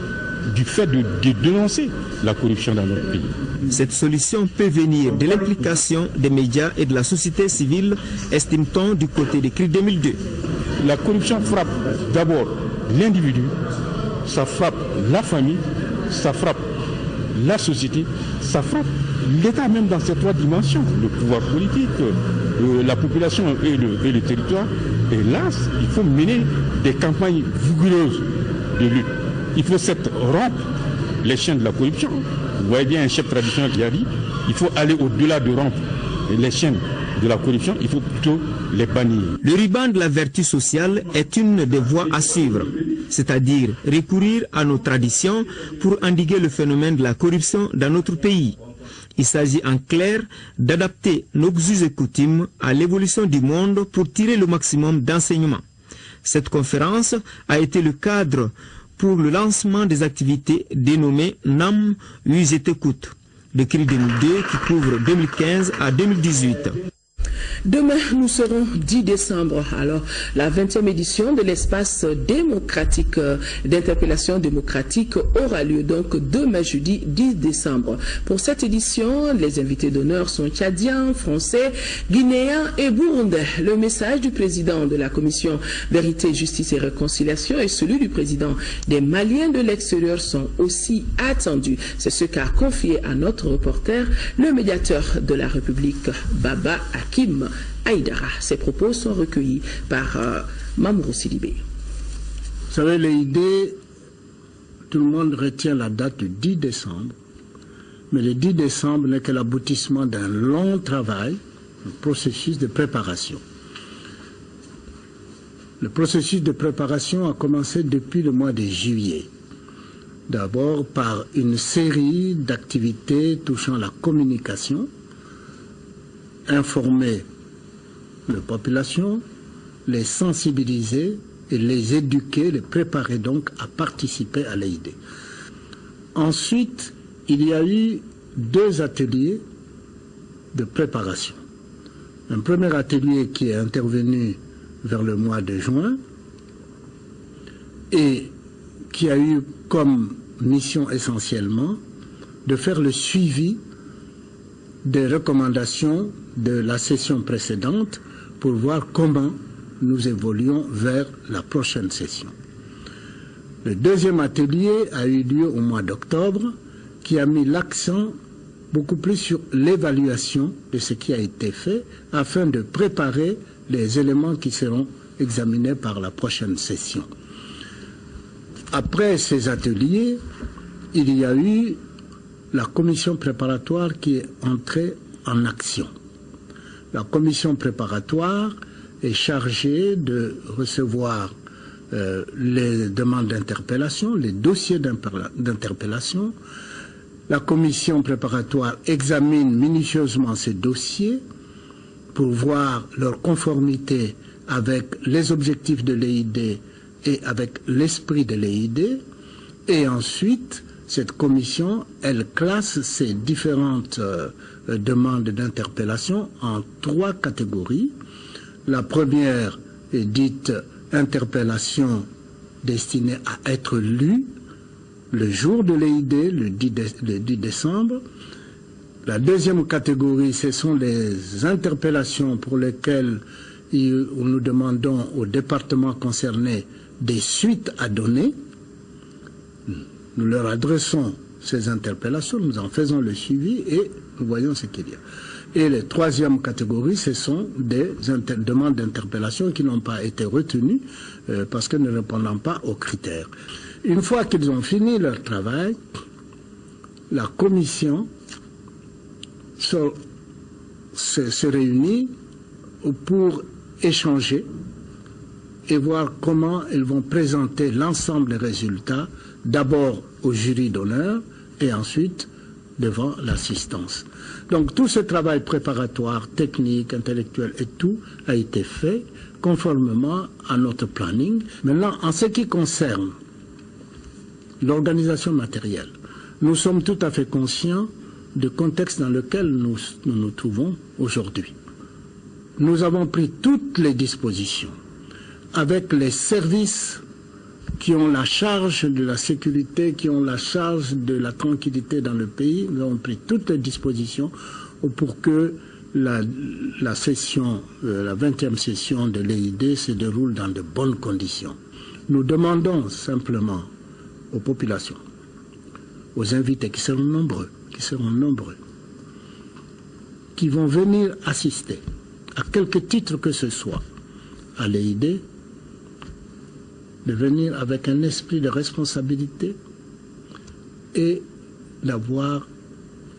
du fait de dénoncer la corruption dans notre pays? Cette solution peut venir de l'implication des médias et de la société civile, estime-t-on du côté des CRI 2002. La corruption frappe d'abord l'individu, ça frappe la famille, ça frappe la société, ça frappe l'État même dans ses trois dimensions, le pouvoir politique, la population et le territoire. Et là, il faut mener des campagnes vigoureuses de lutte. Il faut rompre les chaînes de la corruption. Vous voyez bien un chef traditionnel qui a dit, il faut aller au-delà de rompre les chaînes de la corruption, il faut plutôt les bannir. Le ruban de la vertu sociale est une des voies à suivre, c'est-à-dire recourir à nos traditions pour endiguer le phénomène de la corruption dans notre pays. Il s'agit en clair d'adapter nos us et coutumes à l'évolution du monde pour tirer le maximum d'enseignements. Cette conférence a été le cadre pour le lancement des activités dénommées NAM Use et Écoute, le CRI 2002 qui couvre 2015 à 2018. Demain, nous serons 10 décembre. Alors, la 20e édition de l'espace démocratique, d'interpellation démocratique aura lieu donc demain, jeudi 10 décembre. Pour cette édition, les invités d'honneur sont tchadiens, français, guinéens et burundais. Le message du président de la commission Vérité, Justice et Réconciliation et celui du président des Maliens de l'extérieur sont aussi attendus. C'est ce qu'a confié à notre reporter le médiateur de la République, Baba Hakim Aïdara. Ces propos sont recueillis par Mamourou Sidibé. Vous savez, l'idée, tout le monde retient la date du 10 décembre, mais le 10 décembre n'est que l'aboutissement d'un long travail, un processus de préparation. Le processus de préparation a commencé depuis le mois de juillet. D'abord par une série d'activités touchant la communication, informer la population, les sensibiliser et les éduquer, les préparer donc à participer à l'idée. Ensuite, il y a eu 2 ateliers de préparation. Un premier atelier qui est intervenu vers le mois de juin et qui a eu comme mission essentiellement de faire le suivi des recommandations de la session précédente pour voir comment nous évoluons vers la prochaine session. Le deuxième atelier a eu lieu au mois d'octobre, qui a mis l'accent beaucoup plus sur l'évaluation de ce qui a été fait afin de préparer les éléments qui seront examinés par la prochaine session. Après ces ateliers, il y a eu la commission préparatoire qui est entrée en action. La commission préparatoire est chargée de recevoir les demandes d'interpellation, les dossiers d'interpellation. La commission préparatoire examine minutieusement ces dossiers pour voir leur conformité avec les objectifs de l'EID et avec l'esprit de l'EID. Et ensuite, cette commission, elle classe ces différentes demandes d'interpellation en 3 catégories. La première est dite interpellation destinée à être lue le jour de l'EID, le 10 décembre. La deuxième catégorie, ce sont les interpellations pour lesquelles nous demandons au département concerné des suites à donner. Nous leur adressons ces interpellations, nous en faisons le suivi et nous voyons ce qu'il y a. Et la troisième catégorie, ce sont des demandes d'interpellation qui n'ont pas été retenues parce qu'elles ne répondent pas aux critères. Une fois qu'ils ont fini leur travail, la commission se réunit pour échanger et voir comment ils vont présenter l'ensemble des résultats, d'abord au jury d'honneur et ensuite devant l'assistance. Donc tout ce travail préparatoire, technique, intellectuel et tout a été fait conformément à notre planning. Maintenant, en ce qui concerne l'organisation matérielle, nous sommes tout à fait conscients du contexte dans lequel nous nous trouvons aujourd'hui. Nous avons pris toutes les dispositions avec les services qui ont la charge de la sécurité, qui ont la charge de la tranquillité dans le pays. Nous avons pris toutes les dispositions pour que la session, la 20e session de l'EID se déroule dans de bonnes conditions. Nous demandons simplement aux populations, aux invités qui seront nombreux, qui seront nombreux, qui vont venir assister, à quelque titre que ce soit, à l'idée de venir avec un esprit de responsabilité et d'avoir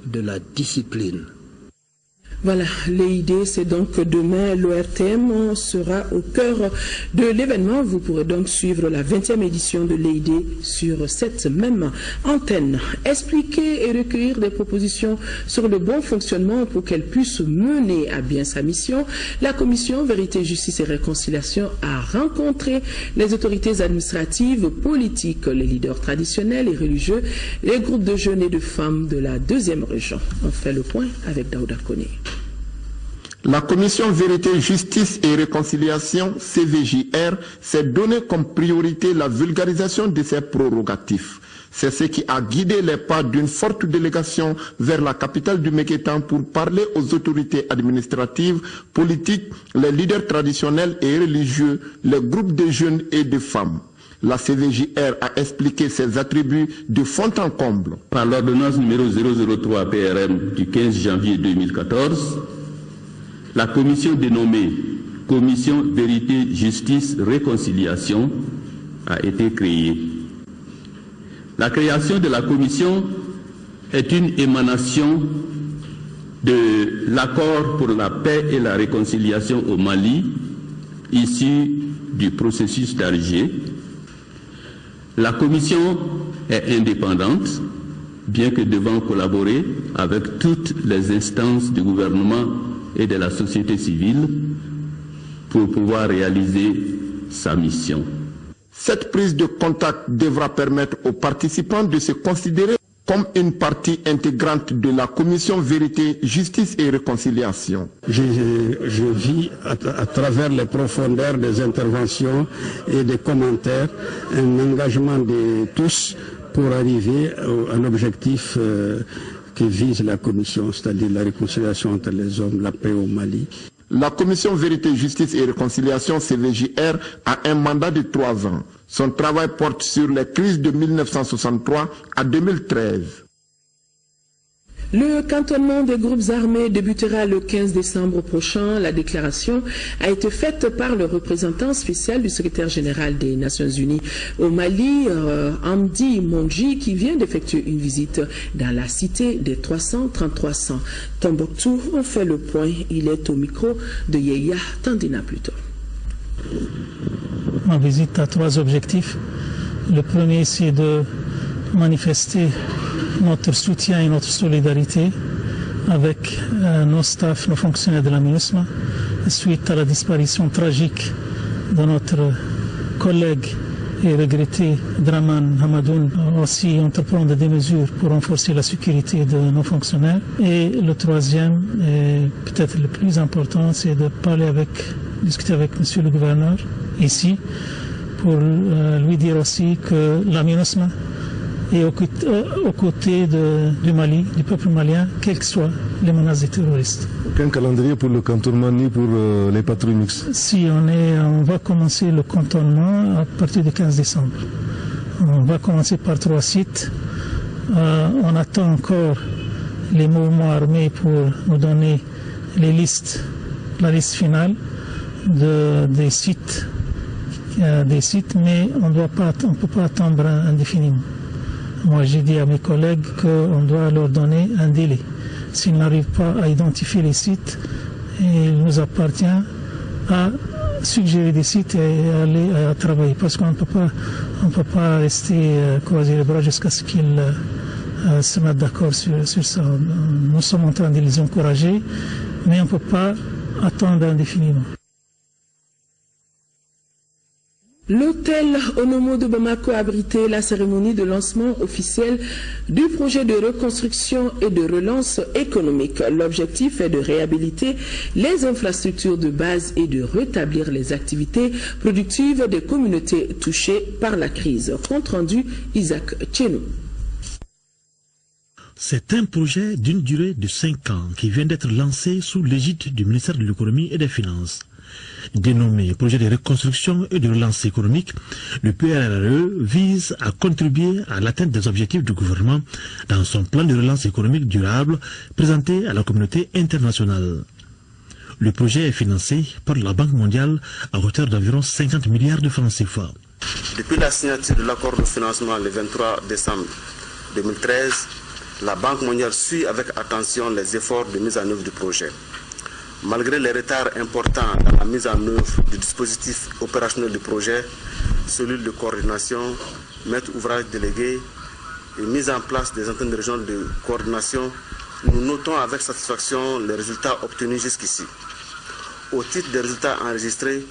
de la discipline. Voilà, l'idée, c'est donc demain, l'ORTM sera au cœur de l'événement. Vous pourrez donc suivre la 20e édition de l'idée sur cette même antenne. Expliquer et recueillir des propositions sur le bon fonctionnement pour qu'elle puisse mener à bien sa mission. La commission Vérité, Justice et Réconciliation a rencontré les autorités administratives, politiques, les leaders traditionnels et religieux, les groupes de jeunes et de femmes de la 2e région. On fait le point avec Daouda Koné. La commission Vérité, Justice et Réconciliation, CVJR, s'est donné comme priorité la vulgarisation de ses prérogatives. C'est ce qui a guidé les pas d'une forte délégation vers la capitale du Mékétan pour parler aux autorités administratives, politiques, les leaders traditionnels et religieux, les groupes de jeunes et de femmes. La CVJR a expliqué ses attributs de fond en comble. Par l'ordonnance numéro 003 PRM du 15 janvier 2014, la commission dénommée Commission Vérité, Justice, Réconciliation a été créée. La création de la commission est une émanation de l'accord pour la paix et la réconciliation au Mali, issu du processus d'Alger. La commission est indépendante, bien que devant collaborer avec toutes les instances du gouvernement et de la société civile pour pouvoir réaliser sa mission. Cette prise de contact devra permettre aux participants de se considérer comme une partie intégrante de la commission Vérité, Justice et Réconciliation. Je vis à travers les profondeurs des interventions et des commentaires un engagement de tous pour arriver à un objectif qui vise la commission, c'est-à-dire la réconciliation entre les hommes, la paix au Mali. La commission Vérité, Justice et Réconciliation, CVJR, a un mandat de 3 ans. Son travail porte sur les crises de 1963 à 2013. Le cantonnement des groupes armés débutera le 15 décembre prochain. La déclaration a été faite par le représentant spécial du secrétaire général des Nations Unies au Mali, Amdi Mondji, qui vient d'effectuer une visite dans la cité des 333 Tombouctou. On fait le point. Il est au micro de Yeya Tandina plutôt. Ma visite a 3 objectifs. Le premier, c'est de manifester notre soutien et notre solidarité avec nos staffs, nos fonctionnaires de la MINUSMA, suite à la disparition tragique de notre collègue et regretté Draman Hamadoun. Aussi entreprendre des mesures pour renforcer la sécurité de nos fonctionnaires. Et le troisième, et peut-être le plus important, c'est de discuter avec monsieur le gouverneur ici pour lui dire aussi que la MINUSMA et aux côtés du Mali, du peuple malien, quelles que soient les menaces des terroristes. Aucun calendrier pour le contournement ni pour les patrouilles mixtes? Si, on va commencer le contournement à partir du 15 décembre. On va commencer par 3 sites. On attend encore les mouvements armés pour nous donner la liste finale des sites, mais on ne peut pas attendre indéfiniment. Moi, j'ai dit à mes collègues qu'on doit leur donner un délai. S'ils n'arrivent pas à identifier les sites, il nous appartient à suggérer des sites et aller à travailler. Parce qu'on ne peut pas rester croiser les bras jusqu'à ce qu'ils se mettent d'accord sur ça. Nous sommes en train de les encourager, mais on ne peut pas attendre indéfiniment. L'hôtel Onomo de Bamako a abrité la cérémonie de lancement officiel du projet de reconstruction et de relance économique. L'objectif est de réhabiliter les infrastructures de base et de rétablir les activités productives des communautés touchées par la crise. Compte rendu, Isaac Tchenou. C'est un projet d'une durée de 5 ans qui vient d'être lancé sous l'égide du ministère de l'économie et des finances. Dénommé projet de reconstruction et de relance économique, le PRRE vise à contribuer à l'atteinte des objectifs du gouvernement dans son plan de relance économique durable présenté à la communauté internationale. Le projet est financé par la Banque mondiale à hauteur d'environ 50 milliards de francs CFA. Depuis la signature de l'accord de financement le 23 décembre 2013, la Banque mondiale suit avec attention les efforts de mise en œuvre du projet. Malgré les retards importants dans la mise en œuvre du dispositif opérationnel du projet, cellules de coordination, maître ouvrage délégué et mise en place des antennes de région de coordination, nous notons avec satisfaction les résultats obtenus jusqu'ici. Au titre des résultats enregistrés,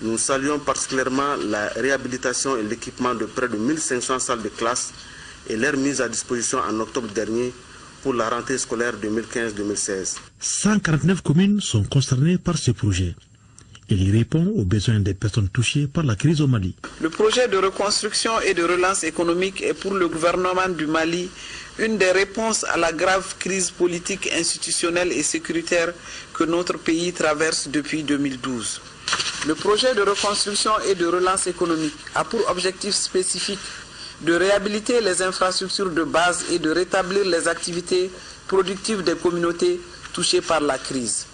nous saluons particulièrement la réhabilitation et l'équipement de près de 1500 salles de classe et leur mise à disposition en octobre dernier pour la rentrée scolaire 2015-2016. 149 communes sont concernées par ce projet. Il répond aux besoins des personnes touchées par la crise au Mali. Le projet de reconstruction et de relance économique est pour le gouvernement du Mali une des réponses à la grave crise politique, institutionnelle et sécuritaire que notre pays traverse depuis 2012. Le projet de reconstruction et de relance économique a pour objectif spécifique de réhabiliter les infrastructures de base et de rétablir les activités productives des communautés touchées par la crise.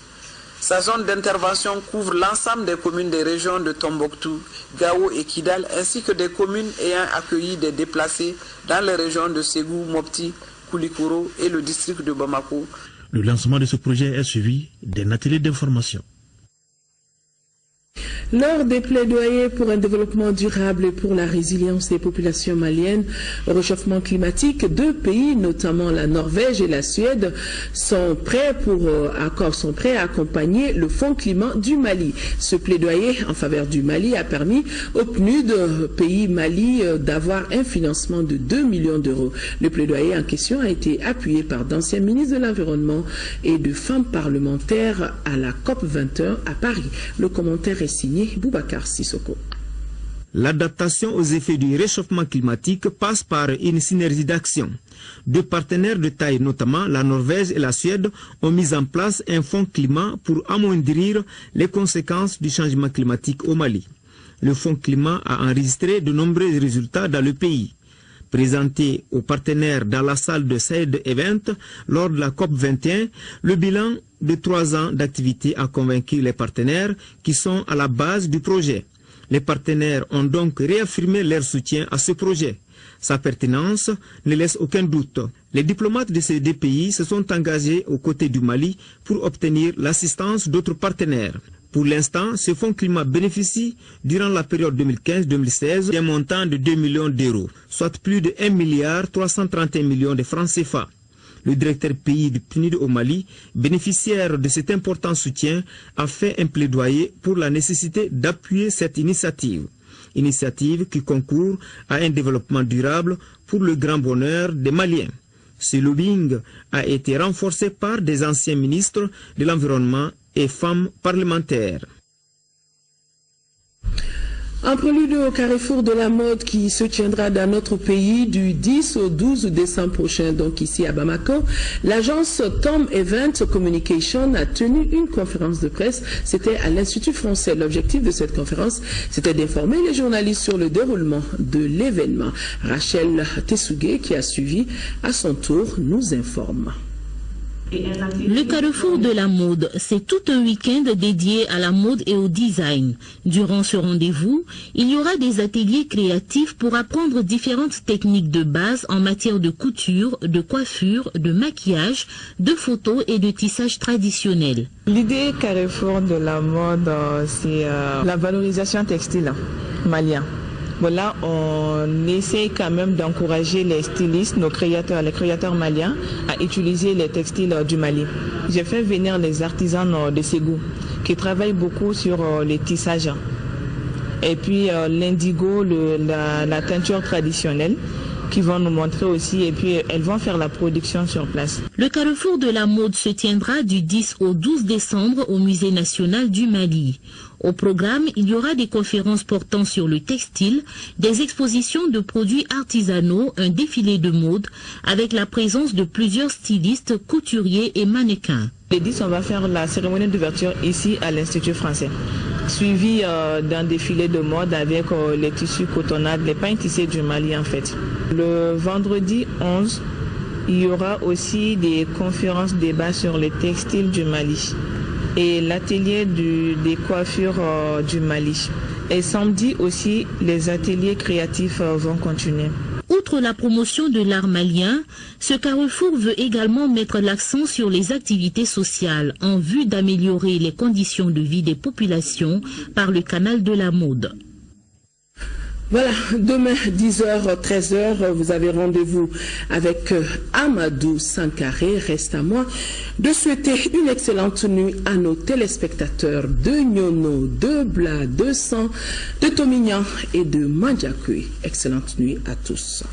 Sa zone d'intervention couvre l'ensemble des communes des régions de Tombouctou, Gao et Kidal, ainsi que des communes ayant accueilli des déplacés dans les régions de Ségou, Mopti, Koulikoro et le district de Bamako. Le lancement de ce projet est suivi d'un atelier d'information. Lors des plaidoyers pour un développement durable et pour la résilience des populations maliennes au réchauffement climatique, 2 pays, notamment la Norvège et la Suède, sont prêts à accompagner le Fonds climat du Mali. Ce plaidoyer en faveur du Mali a permis au PNUD pays Mali d'avoir un financement de 2 millions d'euros. Le plaidoyer en question a été appuyé par d'anciens ministres de l'Environnement et de femmes parlementaires à la COP 21 à Paris. Le commentaire est signé Boubacar Sissoko. L'adaptation aux effets du réchauffement climatique passe par une synergie d'action. 2 partenaires de taille, notamment la Norvège et la Suède, ont mis en place un fonds climat pour amoindrir les conséquences du changement climatique au Mali. Le fonds climat a enregistré de nombreux résultats dans le pays. Présenté aux partenaires dans la salle de Saïd Event lors de la COP 21, le bilan de 3 ans d'activité a convaincu les partenaires qui sont à la base du projet. Les partenaires ont donc réaffirmé leur soutien à ce projet. Sa pertinence ne laisse aucun doute. Les diplomates de ces 2 pays se sont engagés aux côtés du Mali pour obtenir l'assistance d'autres partenaires. Pour l'instant, ce fonds climat bénéficie, durant la période 2015-2016, d'un montant de 2 millions d'euros, soit plus de 1,331 milliard de francs CFA. Le directeur pays du PNUD au Mali, bénéficiaire de cet important soutien, a fait un plaidoyer pour la nécessité d'appuyer cette initiative. Initiative qui concourt à un développement durable pour le grand bonheur des Maliens. Ce lobbying a été renforcé par des anciens ministres de l'Environnement et femmes parlementaires. Un prélude au carrefour de la mode qui se tiendra dans notre pays du 10 au 12 décembre prochain, donc ici à Bamako. L'agence Tom Event Communication a tenu une conférence de presse. C'était à l'Institut français. L'objectif de cette conférence, c'était d'informer les journalistes sur le déroulement de l'événement. Rachel Tessougué, qui a suivi à son tour, nous informe. Le carrefour de la mode, c'est tout un week-end dédié à la mode et au design. Durant ce rendez-vous, il y aura des ateliers créatifs pour apprendre différentes techniques de base en matière de couture, de coiffure, de maquillage, de photos et de tissage traditionnel. L'idée carrefour de la mode, c'est la valorisation textile malien. Voilà, on essaie quand même d'encourager les stylistes, nos créateurs, les créateurs maliens, à utiliser les textiles du Mali. J'ai fait venir les artisans de Ségou qui travaillent beaucoup sur les tissages. Et puis l'indigo, la teinture traditionnelle qui vont nous montrer aussi et puis elles vont faire la production sur place. Le carrefour de la mode se tiendra du 10 au 12 décembre au Musée national du Mali. Au programme, il y aura des conférences portant sur le textile, des expositions de produits artisanaux, un défilé de mode avec la présence de plusieurs stylistes, couturiers et mannequins. Le 10, on va faire la cérémonie d'ouverture ici à l'Institut français, suivi d'un défilé de mode avec les tissus cotonnades, les pains tissés du Mali en fait. Le vendredi 11, il y aura aussi des conférences débats sur les textiles du Mali et l'atelier des coiffures du Mali. Et samedi aussi, les ateliers créatifs vont continuer. Outre la promotion de l'art malien, ce carrefour veut également mettre l'accent sur les activités sociales en vue d'améliorer les conditions de vie des populations par le canal de la mode. Voilà, demain 10h, 13h, vous avez rendez-vous avec Amadou Sankaré. Reste à moi de souhaiter une excellente nuit à nos téléspectateurs de Nyono, de Bla, de San, de Tomignan et de Mandjakui. Excellente nuit à tous.